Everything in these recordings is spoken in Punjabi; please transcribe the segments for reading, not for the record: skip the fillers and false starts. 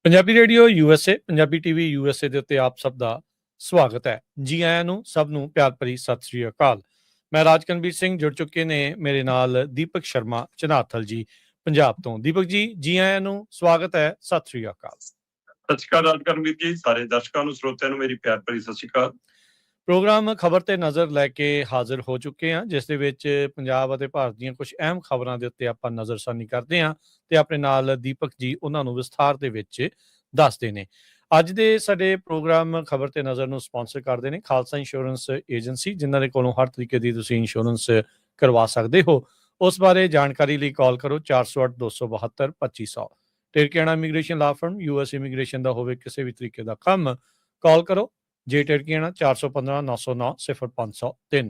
Punjabi radio USA Punjabi TV USA ਦੇ ਉੱਤੇ ਆਪ ਸਭ ਦਾ ਸਵਾਗਤ ਹੈ। ਜੀ ਆਇਆਂ ਨੂੰ ਸਭ ਨੂੰ ਪਿਆਰ ਭਰੀ ਸਤਿ ਸ੍ਰੀ ਅਕਾਲ। ਮੈਂ ਰਾਜਕਨਵੀਰ ਸਿੰਘ, ਜੁੜ ਚੁੱਕੇ ਨੇ ਮੇਰੇ ਨਾਲ ਦੀਪਕ ਸ਼ਰਮਾ ਚਨਾਥਲ ਜੀ ਪੰਜਾਬ ਤੋਂ। ਦੀਪਕ ਜੀ ਆਇਆਂ ਨੂੰ, ਸਵਾਗਤ ਹੈ, ਸਤਿ ਸ੍ਰੀ ਅਕਾਲ। ਸਤਿ ਸ਼੍ਰੀ ਅਕਾਲ ਰਾਜਕਨਵੀਰ ਜੀ, ਸਾਰੇ ਦਰਸ਼ਕਾਂ ਨੂੰ, ਸਰੋਤਿਆਂ ਨੂੰ ਮੇਰੀ ਪਿਆਰ ਭਰੀ ਸਤਿ ਸ਼੍ਰੀ ਅਕਾਲ। ਪ੍ਰੋਗਰਾਮ ਖਬਰ ਤੇ ਨਜ਼ਰ ਲੈ ਕੇ ਹਾਜ਼ਰ ਹੋ ਚੁੱਕੇ ਹਾਂ, ਜਿਸ ਦੇ ਵਿੱਚ ਪੰਜਾਬ ਅਤੇ ਭਾਰਤ ਦੀਆਂ ਕੁਝ ਅਹਿਮ ਖਬਰਾਂ ਦੇ ਉੱਤੇ ਆਪਾਂ ਨਜ਼ਰਸਾਨੀ ਕਰਦੇ ਹਾਂ ਤੇ ਆਪਣੇ ਨਾਲ ਦੀਪਕ ਜੀ ਉਹਨਾਂ ਨੂੰ ਵਿਸਥਾਰ ਦੇ ਵਿੱਚ ਦੱਸਦੇ ਨੇ। ਅੱਜ ਦੇ ਸਾਡੇ ਪ੍ਰੋਗਰਾਮ ਖਬਰ ਤੇ ਨਜ਼ਰ ਨੂੰ ਸਪਾਂਸਰ ਕਰਦੇ ਨੇ ਖਾਲਸਾ ਇੰਸ਼ੋਰੈਂਸ ਏਜੰਸੀ, ਜਿਨ੍ਹਾਂ ਦੇ ਕੋਲੋਂ ਹਰ ਤਰੀਕੇ ਦੀ ਤੁਸੀਂ ਇੰਸ਼ੋਰੈਂਸ ਕਰਵਾ ਸਕਦੇ ਹੋ। ਉਸ ਬਾਰੇ ਜਾਣਕਾਰੀ ਲਈ ਕਾਲ ਕਰੋ 408 272 2500। ਟਿਰਕਿਆਣਾ ਇਮੀਗ੍ਰੇਸ਼ਨ ਲਾ ਫਰਮ, US ਇਮੀਗ੍ਰੇਸ਼ਨ ਦਾ ਹੋਵੇ ਕਿਸੇ ਵੀ ਤਰੀਕੇ ਦਾ ਕੰਮ, ਕਾਲ ਕਰੋ ਜੇ ਟਿਰਕਿਆਣਾ 415 909 0503।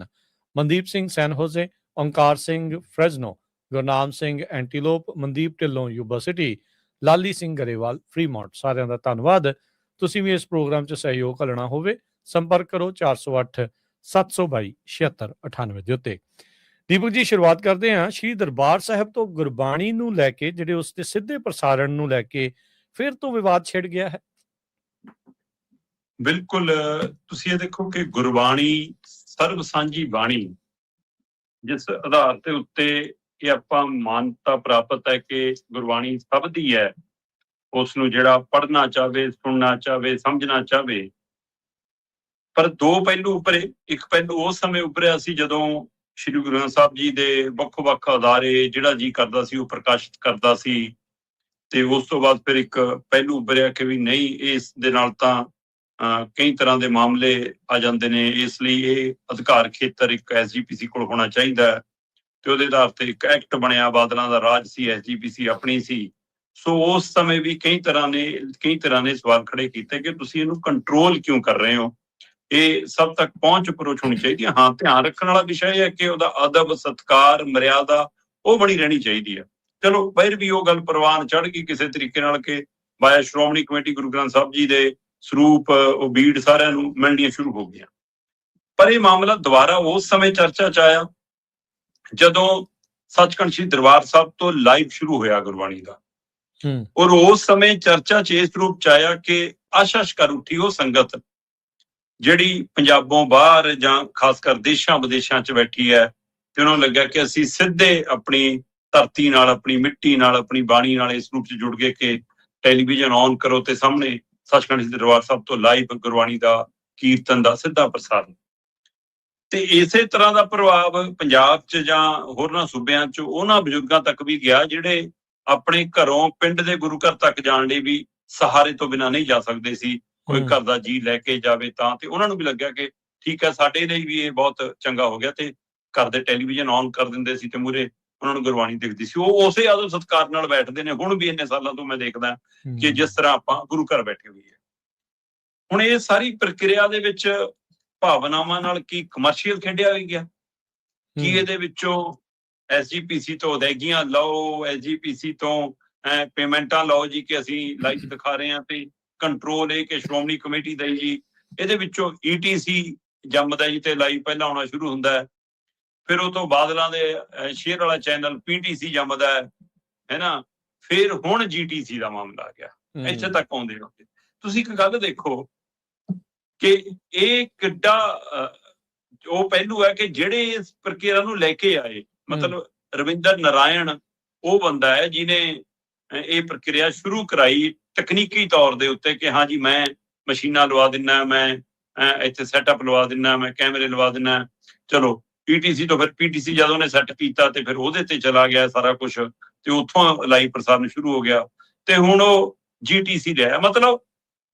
ਮਨਦੀਪ ਸਿੰਘ ਸੈਨ ਹੋਜ਼ੇ, ਓਂਕਾਰ ਸਿੰਘ ਫਰੈਜ਼ਨੋ, ਗੁਰਨਾਮ ਸਿੰਘ ਐਂਟੀਲੋਪ, ਮਨਦੀਪ ਢਿੱਲੋਂ ਯੂਬਾ ਸਿਟੀ, ਲਾਲੀ ਸਿੰਘ ਗਰੇਵਾਲ ਫਰੀਮੌਂਟ, ਸਾਰਿਆਂ ਦਾ ਧੰਨਵਾਦ। ਤੁਸੀਂ ਵੀ ਇਸ ਪ੍ਰੋਗਰਾਮ 'ਚ ਸਹਿਯੋਗ ਕਰਨਾ ਹੋਵੇ, ਸੰਪਰਕ ਕਰੋ 408 722 7698 ਦੇ ਉੱਤੇ। ਦੀਪਕ ਜੀ, ਸ਼ੁਰੂਆਤ ਕਰਦੇ ਹਾਂ ਸ਼੍ਰੀ ਦਰਬਾਰ ਸਾਹਿਬ ਤੋਂ। ਗੁਰਬਾਣੀ ਨੂੰ ਲੈ ਕੇ, ਜਿਹੜੇ ਉਸ ਦੇ ਸਿੱਧੇ ਪ੍ਰਸਾਰਣ ਨੂੰ ਲੈ ਕੇ ਫਿਰ ਤੋਂ ਵਿਵਾਦ ਛਿੜ ਗਿਆ ਹੈ। ਬਿਲਕੁਲ, ਤੁਸੀਂ ਇਹ ਦੇਖੋ ਕਿ ਗੁਰਬਾਣੀ ਸਰਬ ਸਾਂਝੀ ਬਾਣੀ, ਜਿਸ ਆਧਾਰ ਦੇ ਉੱਤੇ ਇਹ ਆਪਾਂ ਮਾਨਤਾ ਪ੍ਰਾਪਤ ਹੈ ਕਿ ਗੁਰਬਾਣੀ ਸਭ ਦੀ ਹੈ, ਉਸ ਨੂੰ ਜਿਹੜਾ ਪੜ੍ਹਨਾ ਚਾਹਵੇ, ਸੁਣਨਾ ਚਾਹਵੇ, ਸਮਝਣਾ ਚਾਹਵੇ। ਪਰ ਦੋ ਪਹਿਲੂ ਉੱਪਰੇ। ਇੱਕ ਪਹਿਲੂ ਉਸ ਸਮੇਂ ਉੱਭਰਿਆ ਸੀ ਜਦੋਂ ਸ਼੍ਰੀ ਗੁਰੂ ਗ੍ਰੰਥ ਸਾਹਿਬ ਜੀ ਦੇ ਵੱਖ-ਵੱਖ ਅਦਾਰੇ ਜਿਹੜਾ ਜੀ ਕਰਦਾ ਸੀ ਉਹ ਪ੍ਰਕਾਸ਼ਿਤ ਕਰਦਾ ਸੀ, ਤੇ ਉਸ ਤੋਂ ਬਾਅਦ ਫਿਰ ਇੱਕ ਪਹਿਲੂ ਉੱਭਰਿਆ ਕਿ ਵੀ ਨਹੀਂ, ਇਸ ਦੇ ਨਾਲ ਤਾਂ ਕਈ ਤਰ੍ਹਾਂ ਦੇ ਮਾਮਲੇ ਆ ਜਾਂਦੇ ਨੇ, ਇਸ ਲਈ ਇਹ ਅਧਿਕਾਰ ਖੇਤਰ ਇੱਕ SGPC ਕੋਲ ਹੋਣਾ ਚਾਹੀਦਾ ਹੈ। ਤੇ ਉਹਦੇ ਆਧਾਰ ਤੇ ਇੱਕ ਐਕਟ ਬਣਿਆ, ਬਾਦਲਾਂ ਦਾ ਰਾਜ ਸੀ, SGPC ਆਪਣੀ ਸੀ। ਸੋ ਉਸ ਸਮੇਂ ਵੀ ਕਈ ਤਰ੍ਹਾਂ ਨੇ ਸਵਾਲ ਖੜੇ ਕੀਤੇ ਕਿ ਤੁਸੀਂ ਇਹਨੂੰ ਕੰਟਰੋਲ ਕਿਉਂ ਕਰ ਰਹੇ ਹੋ, ਇਹ ਸਭ ਤੱਕ ਪਹੁੰਚ ਅਪਰੋਚ ਹੋਣੀ ਚਾਹੀਦੀ ਹੈ। ਹਾਂ, ਧਿਆਨ ਰੱਖਣ ਵਾਲਾ ਵਿਸ਼ਾ ਇਹ ਹੈ ਕਿ ਉਹਦਾ ਅਦਬ, ਸਤਿਕਾਰ, ਮਰਿਆਦਾ ਉਹ ਬਣੀ ਰਹਿਣੀ ਚਾਹੀਦੀ ਹੈ। ਚਲੋ, ਫਿਰ ਵੀ ਉਹ ਗੱਲ ਪ੍ਰਵਾਨ ਚੜ੍ਹ ਗਈ ਕਿਸੇ ਤਰੀਕੇ ਨਾਲ ਕਿ ਬਾਇਆ ਸ਼੍ਰੋਮਣੀ ਕਮੇਟੀ ਗੁਰੂ ਗ੍ਰੰਥ ਸਾਹਿਬ ਜੀ ਦੇ ਸਰੂਪ, ਉਹ ਬੀੜ ਸਾਰਿਆਂ ਨੂੰ ਮਿਲਣੀਆਂ ਸ਼ੁਰੂ ਹੋ ਗਈਆਂ। ਪਰ ਇਹ ਮਾਮਲਾ ਦੁਬਾਰਾ ਉਸ ਸਮੇਂ ਚਰਚਾ 'ਚ ਆਇਆ ਜਦੋਂ ਸੱਚਖੰਡ ਸ੍ਰੀ ਦਰਬਾਰ ਸਾਹਿਬ ਤੋਂ ਲਾਈਵ ਸ਼ੁਰੂ ਹੋਇਆ ਗੁਰਬਾਣੀ ਦਾ। ਔਰ ਉਸ ਸਮੇਂ ਚਰਚਾ 'ਚ ਇਸ ਰੂਪ 'ਚ ਆਇਆ ਕਿ ਆਸ਼ਸ਼ ਕਰ ਉੱਠੀ ਉਹ ਸੰਗਤ ਜਿਹੜੀ ਪੰਜਾਬੋਂ ਬਾਹਰ ਜਾਂ ਖਾਸ ਕਰ ਦੇਸ਼ਾਂ ਵਿਦੇਸ਼ਾਂ 'ਚ ਬੈਠੀ ਹੈ, ਤੇ ਉਹਨਾਂ ਨੂੰ ਲੱਗਿਆ ਕਿ ਅਸੀਂ ਸਿੱਧੇ ਆਪਣੀ ਧਰਤੀ ਨਾਲ, ਆਪਣੀ ਮਿੱਟੀ ਨਾਲ, ਆਪਣੀ ਬਾਣੀ ਨਾਲ ਇਸ ਰੂਪ 'ਚ ਜੁੜ ਗਏ ਕਿ ਟੈਲੀਵਿਜ਼ਨ ਔਨ ਕਰੋ ਤੇ ਸਾਹਮਣੇ ਸੱਚਖੰਡ ਸ੍ਰੀ ਦਰਬਾਰ ਸਾਹਿਬ ਤੋਂ ਲਾਈਵ ਗੁਰਬਾਣੀ ਦਾ ਕੀਰਤਨ ਦਾ ਸਿੱਧਾ ਪ੍ਰਸਾਰਣ। ਤੇ ਇਸੇ ਤਰ੍ਹਾਂ ਦਾ ਪ੍ਰਭਾਵ ਪੰਜਾਬ 'ਚ ਜਾਂ ਹੋਰਨਾਂ ਸੂਬਿਆਂ 'ਚ ਉਹਨਾਂ ਬਜ਼ੁਰਗਾਂ ਤੱਕ ਵੀ ਗਿਆ ਜਿਹੜੇ ਆਪਣੇ ਘਰੋਂ ਪਿੰਡ ਦੇ ਗੁਰੂ ਘਰ ਤੱਕ ਜਾਣ ਲਈ ਵੀ ਸਹਾਰੇ ਤੋਂ ਬਿਨਾਂ ਨਹੀਂ ਜਾ ਸਕਦੇ ਸੀ। ਕੋਈ ਘਰ ਦਾ ਜੀ ਲੈ ਕੇ ਜਾਵੇ ਤਾਂ, ਤੇ ਉਹਨਾਂ ਨੂੰ ਵੀ ਲੱਗਿਆ ਕਿ ਠੀਕ ਹੈ, ਸਾਡੇ ਲਈ ਵੀ ਇਹ ਬਹੁਤ ਚੰਗਾ ਹੋ ਗਿਆ, ਤੇ ਘਰ ਦੇ ਟੈਲੀਵਿਜ਼ਨ ਔਨ ਕਰ ਦਿੰਦੇ ਸੀ ਤੇ ਮੂਹਰੇ ਉਹਨਾਂ ਨੂੰ ਗੁਰਬਾਣੀ ਦਿਖਦੀ ਸੀ। ਉਹ ਉਸੇ ਆਦਰ ਸਤਿਕਾਰ ਨਾਲ ਬੈਠਦੇ ਨੇ। ਹੁਣ ਵੀ ਇੰਨੇ ਸਾਲਾਂ ਤੋਂ ਮੈਂ ਦੇਖਦਾ ਕਿ ਜਿਸ ਤਰ੍ਹਾਂ ਆਪਾਂ ਗੁਰੂ ਘਰ ਬੈਠੇ ਹੋਈਏ। ਹੁਣ ਇਹ ਸਾਰੀ ਪ੍ਰਕਿਰਿਆ ਦੇ ਵਿੱਚ ਭਾਵਨਾਵਾਂ ਨਾਲ ਕੀ ਕਮਰਸ਼ੀਅਲ ਖੇਡਿਆ ਵੀ ਗਿਆ? ਕੀ ਇਹਦੇ ਵਿੱਚੋਂ SGPC ਤੋਂ ਅਦਾਇਗੀਆਂ ਲਓ, SGPC ਤੋਂ ਪੇਮੈਂਟਾਂ ਲਓ ਜੀ ਕਿ ਅਸੀਂ ਲਾਈਵ ਦਿਖਾ ਰਹੇ ਹਾਂ, ਤੇ ਕੰਟਰੋਲ ਇਹ ਕਿ ਸ਼੍ਰੋਮਣੀ ਕਮੇਟੀ ਦਾ ਜੀ, ਇਹਦੇ ਵਿੱਚੋਂ ETC ਜੰਮਦਾ ਜੀ ਤੇ ਲਾਈਵ ਪਹਿਲਾਂ ਆਉਣਾ ਸ਼ੁਰੂ ਹੁੰਦਾ ਹੈ। ਫਿਰ ਉਹ ਤੋਂ ਬਾਦਲਾਂ ਦੇ ਸ਼ੇਅਰ ਵਾਲਾ ਚੈਨਲ PTC ਜੰਮਦਾ ਹੈ ਨਾ। ਫਿਰ ਹੁਣ GTC ਦਾ ਮਾਮਲਾ ਆ ਗਿਆ, ਇੱਥੇ ਤੱਕ ਆਉਂਦੇ ਹੋ। ਤੁਸੀਂ ਇੱਕ ਗੱਲ ਦੇਖੋ ਕਿ ਇਹ ਕਿੱਡਾ ਉਹ ਪਹਿਲੂ ਹੈ ਕਿ ਜਿਹੜੇ ਇਸ ਪ੍ਰਕਿਰਿਆ ਨੂੰ ਲੈ ਕੇ ਆਏ, ਮਤਲਬ ਰਵਿੰਦਰ ਨਾਰਾਇਣ ਉਹ ਬੰਦਾ ਹੈ ਜਿਹਨੇ ਇਹ ਪ੍ਰਕਿਰਿਆ ਸ਼ੁਰੂ ਕਰਾਈ ਤਕਨੀਕੀ ਤੌਰ ਦੇ ਉੱਤੇ ਕਿ ਹਾਂ ਜੀ ਮੈਂ ਮਸ਼ੀਨਾਂ ਲਵਾ ਦਿੰਦਾ, ਮੈਂ ਇੱਥੇ ਸੈਟਅਪ ਲਵਾ ਦਿੰਦਾ, ਮੈਂ ਕੈਮਰੇ ਲਵਾ ਦਿੰਦਾ। ਚਲੋ, PTC ਤੋਂ ਫਿਰ PTC ਜਦੋਂ ਉਹਨੇ ਸੈੱਟ ਕੀਤਾ ਤੇ ਫਿਰ ਉਹਦੇ ਤੇ ਚਲਾ ਗਿਆ ਸਾਰਾ ਕੁਛ, ਤੇ ਉੱਥੋਂ ਲਾਈਵ ਪ੍ਰਸਾਰਣ ਸ਼ੁਰੂ ਹੋ ਗਿਆ, ਤੇ ਹੁਣ ਉਹ GTC ਲਿਆ। ਮਤਲਬ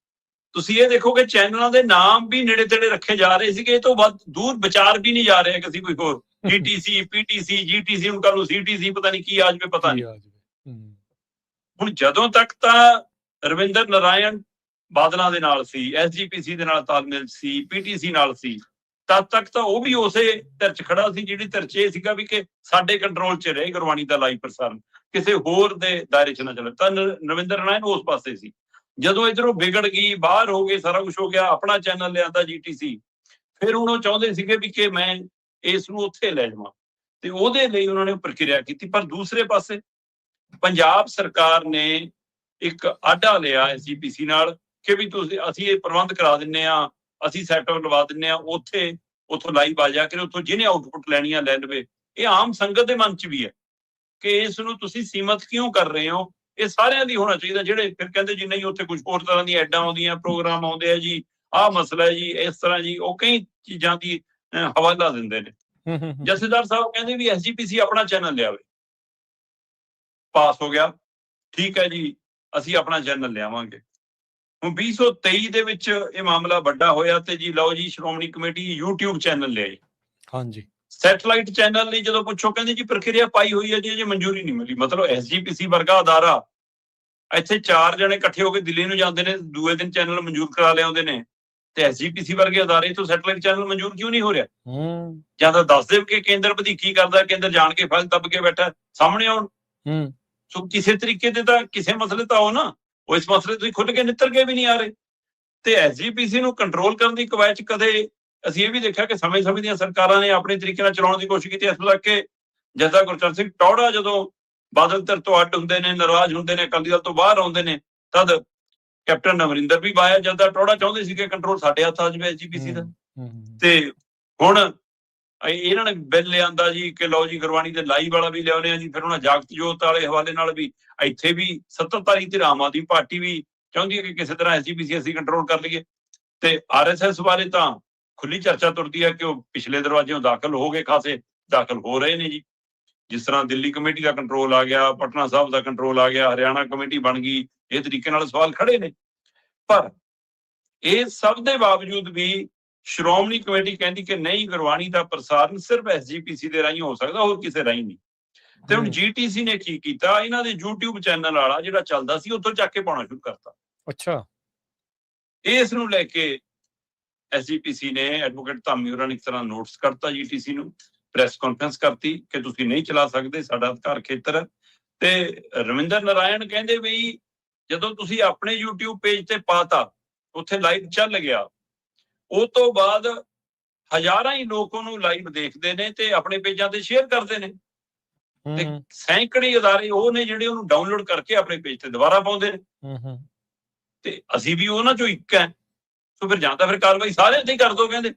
ਤੁਸੀਂ ਇਹ ਦੇਖੋ ਕਿ ਚੈਨਲਾਂ ਦੇ ਨਾਮ ਵੀ ਨੇੜੇ ਤੇੜੇ ਰੱਖੇ ਜਾ ਰਹੇ ਸੀਗੇ, ਇਹ ਤੋਂ ਵੱਧ ਦੂਰ ਵਿਚਾਰ ਵੀ ਨਹੀਂ ਜਾ ਰਿਹਾ ਕਿ ਅਸੀਂ ਕੋਈ ਹੋਰ TTC, PTC, GTC, ਹੁਣ ਕੱਲ ਨੂੰ CTC, ਪਤਾ ਨਹੀਂ ਕੀ ਆ ਜਾਵੇ, ਪਤਾ ਨਹੀਂ। ਹੁਣ ਜਦੋਂ ਤੱਕ ਤਾਂ ਰਵਿੰਦਰ ਨਾਰਾਇਣ ਬਾਦਲਾਂ ਦੇ ਨਾਲ ਸੀ, SGPC ਦੇ ਨਾਲ ਤਾਲਮੇਲ ਸੀ, PTC ਨਾਲ ਸੀ, ਤਦ ਤੱਕ ਤਾਂ ਉਹ ਵੀ ਉਸੇ ਧਿਰ 'ਚ ਖੜਾ ਸੀ ਜਿਹੜੀ ਧਿਰ 'ਚ ਇਹ ਸੀਗਾ ਵੀ ਕਿ ਸਾਡੇ ਕੰਟਰੋਲ 'ਚ ਰਹੇ ਗੁਰਬਾਣੀ ਦਾ ਲਾਈਵ ਪ੍ਰਸਾਰਣ, ਕਿਸੇ ਹੋਰ ਦੇ ਦਾਇਰੇ 'ਚ ਨਾ ਚੱਲੇ। ਤਾਂ ਰਵਿੰਦਰ ਨਾਰਾਇਣ ਉਸ ਪਾਸੇ ਸੀ। ਜਦੋਂ ਇੱਧਰੋਂ ਵਿਗੜ ਗਈ, ਬਾਹਰ ਹੋ ਗਏ, ਸਾਰਾ ਕੁਛ ਹੋ ਗਿਆ, ਆਪਣਾ ਚੈਨਲ ਲਿਆਂਦਾ GTC, ਫਿਰ ਹੁਣ ਉਹ ਚਾਹੁੰਦੇ ਸੀਗੇ ਵੀ ਕਿ ਮੈਂ ਇਸ ਨੂੰ ਉੱਥੇ ਲੈ ਜਾਵਾਂ, ਤੇ ਉਹਦੇ ਲਈ ਉਹਨਾਂ ਨੇ ਪ੍ਰਕਿਰਿਆ ਕੀਤੀ। ਪਰ ਦੂਸਰੇ ਪਾਸੇ ਪੰਜਾਬ ਸਰਕਾਰ ਨੇ ਇੱਕ ਆਡਾ ਲਿਆ ਐਸਜੀਪੀਸੀ ਨਾਲ ਕਿ ਵੀ ਤੁਸੀਂ ਅਸੀਂ ਇਹ ਪ੍ਰਬੰਧ ਕਰਾ ਦਿੰਨੇ ਆ, ਅਸੀਂ ਸੈਟਅਪ ਲਵਾ ਦਿੰਨੇ ਆ, ਉੱਥੋਂ ਲਾਈਵ ਆ ਜਾ ਕੇ ਉੱਥੋਂ ਜਿਹਨੇ ਆਊਟਪੁੱਟ ਲੈਣੀ ਆ ਲੈ ਲਵੇ। ਇਹ ਆਮ ਸੰਗਤ ਦੇ ਮਨ 'ਚ ਵੀ ਹੈ ਕਿ ਇਸ ਨੂੰ ਤੁਸੀਂ ਸੀਮਤ ਕਿਉਂ ਕਰ ਰਹੇ ਹੋ। ਇਹ ਸਾਰਿਆਂ ਦੀ ਹੋਣਾ ਚਾਹੀਦਾ। ਜਿਹੜੇ ਫਿਰ ਕਹਿੰਦੇ ਜੀ ਨਹੀਂ ਉੱਥੇ ਕੁਝ ਹੋਰ ਤਰ੍ਹਾਂ ਦੀਆਂ ਐਡਾਂ ਆਉਂਦੀਆਂ, ਪ੍ਰੋਗਰਾਮ ਆਉਂਦੇ ਆ ਜੀ, ਆਹ ਮਸਲਾ ਹੈ ਜੀ, ਇਸ ਤਰ੍ਹਾਂ ਜੀ, ਉਹ ਕਈ ਚੀਜ਼ਾਂ ਦੀ ਹਵਾਲਾ ਦਿੰਦੇ ਨੇ। ਜਥੇਦਾਰ ਸਾਹਿਬ ਕਹਿੰਦੇ ਵੀ ਐਸਜੀਪੀਸੀ ਆਪਣਾ ਚੈਨਲ ਲਿਆਵੇ। ਪਾਸ ਹੋ ਗਿਆ, ਠੀਕ ਹੈ ਜੀ, ਅਸੀਂ ਆਪਣਾ ਚੈਨਲ ਲਿਆਵਾਂਗੇ। ਹੁਣ 2023 ਦੇ ਵਿੱਚ ਇਹ ਮਾਮਲਾ ਵੱਡਾ ਹੋਇਆ ਤੇ ਜੀ ਲਓ ਜੀ ਸ਼੍ਰੋਮਣੀ ਕਮੇਟੀ YouTube ਚੈਨਲ ਲਿਆਈ। ਹਾਂਜੀ, ਸੈਟਲਾਈਟ ਚੈਨਲ ਲਈ ਜਦੋਂ ਪੁੱਛੋ ਕਹਿੰਦੇ ਜੀ ਪ੍ਰਕਿਰਿਆ ਪਾਈ ਹੋਈ ਹੈ ਜੀ, ਅਜੇ ਮਨਜ਼ੂਰੀ ਨਹੀਂ ਮਿਲੀ। ਮਤਲਬ ਐਸਜੀਪੀਸੀ ਵਰਗਾ ਅਦਾਰਾ ਇੱਥੇ 4 ਜਣੇ ਇਕੱਠੇ ਹੋ ਕੇ ਦਿੱਲੀ ਨੂੰ ਜਾਂਦੇ ਨੇ, ਦੂਏ ਦਿਨ ਚੈਨਲ ਮਨਜ਼ੂਰ ਕਰਾ ਲਿਆਉਂਦੇ ਨੇ, ਤੇ ਐਸਜੀਪੀਸੀ ਵਰਗੇ ਅਦਾਰੇ ਤੋਂ ਸੈਟਲਾਈਟ ਚੈਨਲ ਮਨਜ਼ੂਰ ਕਿਉਂ ਨਹੀਂ ਹੋ ਰਿਹਾ? ਜਾਂ ਤਾਂ ਦੱਸ ਦੇ ਕਿ ਕੇਂਦਰ ਵਧੀਕੀ ਕਰਦਾ, ਕੇਂਦਰ ਜਾਣ ਕੇ ਫਲ ਦੱਬ ਕੇ ਬੈਠਾ, ਸਾਹਮਣੇ ਆਉਣ। ਸੋ ਕਿਸੇ ਤਰੀਕੇ ਤੇ ਤਾਂ ਕਿਸੇ ਮਸਲੇ ਤਾਂ ਆਓ ਨਾ। ਉਹ ਇਸ ਮਸਲੇ ਤੁਸੀਂ ਖੁੱਲ ਕੇ ਨਿੱਤਰ ਕੇ ਵੀ ਨਹੀਂ ਆ ਰਹੇ। ਤੇ ਐਸਜੀਪੀਸੀ ਨੂੰ ਕੰਟਰੋਲ ਕਰਨ ਦੀ ਕਵਾਇਦ ਕਦੇ ਅਸੀਂ ਇਹ ਵੀ ਦੇਖਿਆ ਕਿ ਸਮੇਂ-ਸਮੇਂ ਦੀਆਂ ਸਰਕਾਰਾਂ ਨੇ ਆਪਣੇ ਤਰੀਕੇ ਨਾਲ ਚਲਾਉਣ ਦੀ ਕੋਸ਼ਿਸ਼ ਕੀਤੀ। ਇਸ ਤੱਕ ਕਿ ਜਥੇਦਾਰ ਗੁਰਚਰਨ ਸਿੰਘ ਟੌਹੜਾ ਜਦੋਂ ਬਾਦਲ ਧਿਰ ਤੋਂ ਅੱਡ ਹੁੰਦੇ ਨੇ, ਨਾਰਾਜ਼ ਹੁੰਦੇ ਨੇ, ਅਕਾਲੀ ਦਲ ਤੋਂ ਬਾਹਰ ਆਉਂਦੇ ਨੇ, ਤਦ ਕੈਪਟਨ ਅਮਰਿੰਦਰ ਵੀ ਪਾਇਆ। ਜਥੇਦਾਰ ਟੌਹੜਾ ਚਾਹੁੰਦੇ ਸੀ ਕਿ ਕੰਟਰੋਲ ਸਾਡੇ ਹੱਥ ਆ ਜਾਵੇ ਐਸਜੀਪੀਸੀ ਦਾ। ਤੇ ਹੁਣ ਇਹਨਾਂ ਨੇ ਬਿੱਲ ਲਿਆਂਦਾ ਜੀ ਕਿ ਲਓ ਜੀ ਗੁਰਬਾਣੀ ਦੇ ਲਾਈਵ ਵਾਲਾ ਵੀ ਲਿਆਉਣੇ ਆ ਜੀ। ਫਿਰ ਉਹਨਾਂ ਜਾਗਤ ਜੋਤ ਵਾਲੇ ਹਵਾਲੇ ਨਾਲ ਵੀ ਇੱਥੇ ਵੀ ਸੱਤਾਧਾਰੀ ਧਿਰ ਆਮ ਆਦਮੀ ਪਾਰਟੀ ਵੀ ਚਾਹੁੰਦੀ ਹੈ ਕਿ ਕਿਸੇ ਤਰ੍ਹਾਂ ਐਸਜੀਪੀਸੀ ਅਸੀਂ ਕੰਟਰੋਲ ਕਰ ਲਈਏ। ਤੇ ਆਰਐਸਐਸ ਬਾਰੇ ਤਾਂ ਖੁੱਲੀ ਚਰਚਾ ਤੁਰਦੀ ਹੈ ਕਿ ਉਹ ਪਿਛਲੇ ਦਰਵਾਜ਼ਿਓਂ ਦਾਖਲ ਹੋ ਗਏ, ਖਾਸੇ ਦਾਖਲ ਹੋ ਰਹੇ ਨੇ ਜੀ। ਜਿਸ ਤਰ੍ਹਾਂ ਦਿੱਲੀ ਕਮੇਟੀ ਦਾ ਕੰਟਰੋਲ ਆ ਗਿਆ, ਪਟਨਾ ਸਾਹਿਬ ਦਾ ਕੰਟਰੋਲ ਆ ਗਿਆ, ਹਰਿਆਣਾ ਕਮੇਟੀ ਬਣ ਗਈ, ਇਹ ਤਰੀਕੇ ਨਾਲ ਸਵਾਲ ਖੜੇ ਨੇ। ਪਰ ਇਹ ਸਭ ਦੇ ਬਾਵਜੂਦ ਵੀ ਸ਼੍ਰੋਮਣੀ ਕਮੇਟੀ ਕਹਿੰਦੀ ਕਿ ਨਹੀਂ, ਗੁਰਬਾਣੀ ਦਾ ਪ੍ਰਸਾਰਣ ਸਿਰਫ ਐਸਜੀਪੀਸੀ ਦੇ ਰਾਹੀਂ ਹੋ ਸਕਦਾ, ਹੋਰ ਕਿਸੇ ਰਾਹੀਂ ਨਹੀਂ। ਤੇ ਹੁਣ ਜੀਟੀਸੀ ਨੇ ਕੀ ਕੀਤਾ, ਇਹਨਾਂ ਦੇ YouTube ਚੈਨਲ ਵਾਲਾ ਜਿਹੜਾ ਚੱਲਦਾ ਸੀ ਉੱਥੋਂ ਚੱਕ ਕੇ ਪਾਉਣਾ ਸ਼ੁਰੂ ਕਰਤਾ। ਅੱਛਾ, ਇਸ ਨੂੰ ਲੈ ਕੇ ਐਸਜੀਪੀਸੀ ਨੇ ਐਡਵੋਕੇਟ ਧਾਮੀ ਹੋਰਾਂ ਨੇ ਇੱਕ ਤਰ੍ਹਾਂ ਨੋਟਿਸ ਕਰਤਾ ਜੀਟੀਸੀ ਨੂੰ, ਪ੍ਰੈਸ ਕਾਨਫਰੰਸ ਕਰਤੀ ਕਿ ਤੁਸੀਂ ਨਹੀਂ ਚਲਾ ਸਕਦੇ, ਸਾਡਾ ਅਧਿਕਾਰ ਖੇਤਰ ਹੈ। ਤੇ ਰਵਿੰਦਰ ਨਾਰਾਇਣ ਕਹਿੰਦੇ ਵੀ ਜਦੋਂ ਤੁਸੀਂ ਆਪਣੇ YouTube ਪੇਜ ਤੇ ਪਾਤਾ, ਉੱਥੇ ਲਾਈਵ ਚੱਲ ਗਿਆ, ਉਹ ਤੋਂ ਬਾਅਦ ਹਜ਼ਾਰਾਂ ਹੀ ਲੋਕ ਉਹਨੂੰ ਲਾਈਵ ਦੇਖਦੇ ਨੇ ਤੇ ਆਪਣੇ ਪੇਜਾਂ ਤੇ ਸ਼ੇਅਰ ਕਰਦੇ ਨੇ। ਤੇ ਸੈਂਕੜੇ ਅਦਾਰੇ ਉਹ ਨੇ ਜਿਹੜੇ ਉਹਨੂੰ ਡਾਊਨਲੋਡ ਕਰਕੇ ਆਪਣੇ ਪੇਜ ਤੇ ਦੁਬਾਰਾ ਪਾਉਂਦੇ ਨੇ। ਤੇ ਅਸੀਂ ਵੀ ਉਹਨਾਂ ਚੋਂ ਇੱਕ ਹੈ। ਸੋ ਫਿਰ ਜਾਂ ਤਾਂ ਫਿਰ ਕਾਰਵਾਈ ਸਾਰਿਆਂ ਤੇ ਹੀ ਕਰ ਦੋ। ਕਹਿੰਦੇ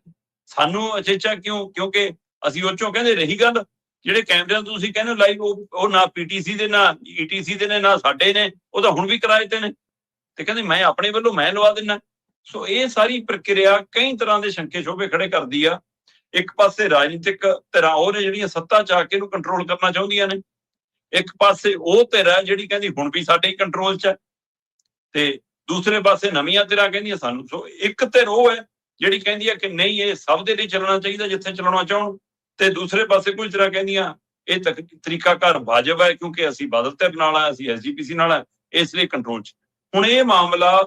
ਸਾਨੂੰ ਅਚੇਚਾ ਕਿਉਂ? ਕਿਉਂਕਿ ਅਸੀਂ ਉਹ ਚੋਂ ਕਹਿੰਦੇ ਰਹੀ ਗੱਲ, ਜਿਹੜੇ ਕੈਮਰਿਆਂ ਤੋਂ ਤੁਸੀਂ ਕਹਿੰਦੇ ਲਾਈਵ, ਉਹ ਨਾ ਪੀਟੀਸੀ ਦੇ, ਨਾ ਈਟੀਸੀ ਦੇ ਨੇ, ਨਾ ਸਾਡੇ ਨੇ, ਉਹ ਤਾਂ ਹੁਣ ਵੀ ਕਿਰਾਏ ਤੇ ਨੇ। ਤੇ ਕਹਿੰਦੇ ਮੈਂ ਆਪਣੇ ਵੱਲੋਂ ਮੈਂ ਲਵਾ ਦਿੰਦਾ। ਸੋ ਇਹ ਸਾਰੀ ਪ੍ਰਕਿਰਿਆ ਕਈ ਤਰ੍ਹਾਂ ਦੇ ਸ਼ੰਕੇ ਸ਼ੋਭੇ ਖੜੇ ਕਰਦੀ ਆ। ਇੱਕ ਪਾਸੇ ਰਾਜਨੀਤਿਕ ਧਿਰਾਂ ਉਹ ਨੇ ਜਿਹੜੀਆਂ ਸੱਤਾ ਚ ਆ ਕੇ ਇਹਨੂੰ ਕੰਟਰੋਲ ਕਰਨਾ ਚਾਹੁੰਦੀਆਂ ਨੇ, ਇੱਕ ਪਾਸੇ ਉਹ ਧਿਰ ਹੈ ਜਿਹੜੀ ਕਹਿੰਦੀ ਹੁਣ ਵੀ ਸਾਡੇ ਹੀ ਕੰਟਰੋਲ ਚ ਹੈ, ਤੇ ਦੂਸਰੇ ਪਾਸੇ ਨਵੀਆਂ ਧਿਰਾਂ ਕਹਿੰਦੀਆਂ ਸਾਨੂੰ। ਸੋ ਇੱਕ ਧਿਰ ਉਹ ਹੈ ਜਿਹੜੀ ਕਹਿੰਦੀ ਹੈ ਕਿ ਨਹੀਂ, ਇਹ ਸਭ ਦੇ ਲਈ ਚੱਲਣਾ ਚਾਹੀਦਾ ਜਿੱਥੇ ਚਲਾਉਣਾ ਚਾਹਣ, ਤੇ ਦੂਸਰੇ ਪਾਸੇ ਕੁਝ ਤਰ੍ਹਾਂ ਕਹਿੰਦੀਆਂ ਇਹ ਤਰੀਕਾਕਾਰ ਵਾਜਬ ਹੈ ਕਿਉਂਕਿ ਅਸੀਂ ਬਾਦਲ ਧਿਰ ਨਾਲ ਆ, ਅਸੀਂ ਐਸਜੀਪੀਸੀ ਨਾਲ ਆ, ਇਸ ਲਈ ਕੰਟਰੋਲ ਚ। ਹੁਣ ਇਹ ਮਾਮਲਾ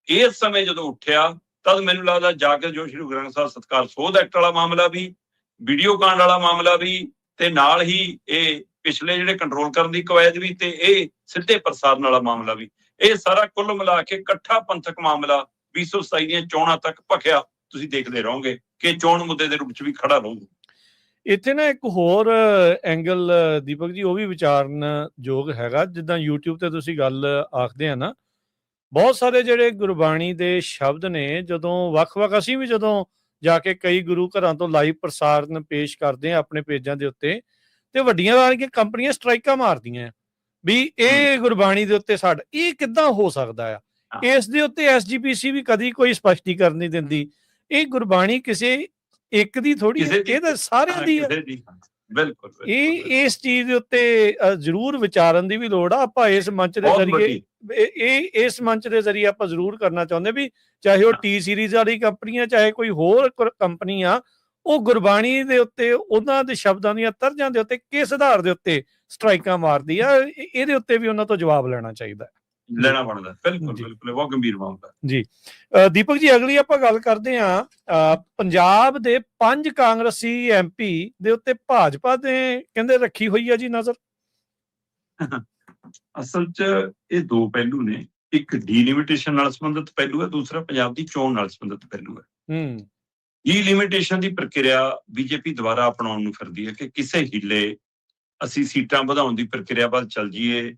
ਇਸ ਸਮੇਂ ਜਦੋਂ ਉੱਠਿਆ ਤਦ ਮੈਨੂੰ ਲੱਗਦਾ ਜਾਗਰ ਜੋ ਸ਼੍ਰੀ ਗੁਰੂ ਗ੍ਰੰਥ ਸਾਹਿਬ ਸਤਿਕਾਰ ਸੋਧ ਐਕਟ ਵਾਲਾ ਮਾਮਲਾ ਵੀ, ਵੀਡੀਓ ਕਾਂਡ ਵਾਲਾ ਮਾਮਲਾ ਵੀ, ਤੇ ਨਾਲ ਹੀ ਇਹ ਪਿਛਲੇ ਜਿਹੜੇ ਕੰਟਰੋਲ ਕਰਨ ਦੀ ਕਵਾਇਦ ਵੀ, ਤੇ ਇਹ ਸਿੱਧੇ ਪ੍ਰਸਾਰਣ ਵਾਲਾ ਮਾਮਲਾ ਵੀ, ਇਹ ਸਾਰਾ ਕੁੱਲ ਮਿਲਾ ਕੇ ਇਕੱਠਾ ਪੰਥਕ ਮਾਮਲਾ 2027 ਦੀਆਂ ਚੋਣਾਂ ਤੱਕ ਭਖਿਆ ਤੁਸੀਂ ਦੇਖਦੇ ਰਹੋਗੇ ਕਿ ਚੋਣ ਮੁੱਦੇ ਦੇ ਰੂਪ ਚ ਵੀ ਖੜਾ ਰਹੂਗਾ। ਇੱਥੇ ਨਾ ਇੱਕ ਹੋਰ ਐਂਗਲ ਦੀਪਕ ਜੀ ਉਹ ਵੀ ਵਿਚਾਰਨ ਯੋਗ ਹੈਗਾ। ਜਿੱਦਾਂ YouTube ਤੇ ਤੁਸੀਂ ਗੱਲ ਆਖਦੇ ਆ ਨਾ, ਬਹੁਤ ਸਾਰੇ ਜਿਹੜੇ ਗੁਰਬਾਣੀ ਦੇ ਸ਼ਬਦ ਨੇ, ਜਦੋਂ ਵੱਖ-ਵੱਖ ਅਸੀਂ ਵੀ ਜਦੋਂ ਜਾ ਕੇ ਕਈ ਗੁਰੂ ਘਰਾਂ ਤੋਂ ਲਾਈਵ ਪ੍ਰਸਾਰਣ ਪੇਸ਼ ਕਰਦੇ ਆ ਆਪਣੇ ਪੇਜਾਂ ਦੇ ਉੱਤੇ, ਤੇ ਵੱਡੀਆਂ ਵਾਲੀਆਂ ਕੰਪਨੀਆਂ ਸਟ੍ਰਾਈਕਾਂ ਮਾਰਦੀਆਂ ਵੀ ਇਹ ਗੁਰਬਾਣੀ ਦੇ ਉੱਤੇ ਸਾਡਾ, ਇਹ ਕਿੱਦਾਂ ਹੋ ਸਕਦਾ ਆ? ਇਸ ਦੇ ਉੱਤੇ ਐਸਜੀਪੀਸੀ ਵੀ ਕਦੀ ਕੋਈ ਸਪਸ਼ਟੀਕਰਨ ਨਹੀਂ ਦਿੰਦੀ। ਇਹ ਗੁਰਬਾਣੀ ਕਿਸੇ ਇੱਕ ਦੀ ਥੋੜੀ, ਇਹ ਤਾਂ ਸਾਰਿਆਂ ਦੀ ਹੈ। ਬਿਲਕੁਲ, ਇਹ ਇਸ ਚੀਜ਼ ਦੇ ਉੱਤੇ ਜ਼ਰੂਰ ਵਿਚਾਰਨ ਦੀ ਵੀ ਲੋੜ ਆ। ਆਪਾਂ ਇਸ ਮੰਚ ਦੇ ਜ਼ਰੀਏ ਇਸ ਮੰਚ ਦੇ ਜ਼ਰੀਏ ਆਪਾਂ ਜ਼ਰੂਰ ਕਰਨਾ ਚਾਹੁੰਦੇ ਵੀ ਚਾਹੇ ਉਹ ਟੀ ਸੀਰੀਜ਼ ਵਾਲੀ ਕੰਪਨੀ ਆ, ਚਾਹੇ ਕੋਈ ਹੋਰ ਕੰਪਨੀ ਆ, ਉਹ ਗੁਰਬਾਣੀ ਦੇ ਉੱਤੇ ਉਹਨਾਂ ਦੇ ਸ਼ਬਦਾਂ ਦੀਆਂ ਤਰਜ਼ਾਂ ਦੇ ਉੱਤੇ ਕਿਸ ਆਧਾਰ ਦੇ ਉੱਤੇ ਸਟ੍ਰਾਈਕਾਂ ਮਾਰਦੀ ਆ, ਇਹਦੇ ਉੱਤੇ ਵੀ ਉਹਨਾਂ ਤੋਂ ਜਵਾਬ ਲੈਣਾ ਚਾਹੀਦਾ, ਲੈਣਾ ਬਣਦਾ। ਬਿਲਕੁਲ ਬਿਲਕੁਲ, ਬਹੁਤ ਗੰਭੀਰ ਮਾਮਲਾ ਜੀ। ਦੀਪਕ ਜੀ, ਅਗਲੀ ਆਪਾਂ ਗੱਲ ਕਰਦੇ ਹਾਂ ਪੰਜਾਬ ਦੇ 5 ਕਾਂਗਰਸੀ MP ਦੇ ਉੱਤੇ ਭਾਜਪਾ ਦੇ ਕਹਿੰਦੇ ਰੱਖੀ ਹੋਈ ਆ ਜੀ ਨਜ਼ਰ। ਅਸਲ 'ਚ ਇਹ ਦੋ ਪਹਿਲੂ ਨੇ, ਇੱਕ ਡੀਲਿਮਿਟੇਸ਼ਨ ਨਾਲ ਸੰਬੰਧਿਤ ਪਹਿਲੂ ਹੈ, ਦੂਸਰਾ ਪੰਜਾਬ ਦੀ ਚੋਣ ਨਾਲ ਸੰਬੰਧਿਤ ਪਹਿਲੂ ਹੈ। ਡੀਲਿਮਿਟੇਸ਼ਨ ਦੀ ਪ੍ਰਕਿਰਿਆ ਬੀਜੇਪੀ ਦੁਆਰਾ ਅਪਣਾਉਣ ਨੂੰ ਫਿਰਦੀ ਹੈ ਕਿ ਕਿਸੇ ਹੀਲੇ ਅਸੀਂ ਸੀਟਾਂ ਵਧਾਉਣ ਦੀ ਪ੍ਰਕਿਰਿਆ ਵੱਲ ਚੱਲ ਜਾਈਏ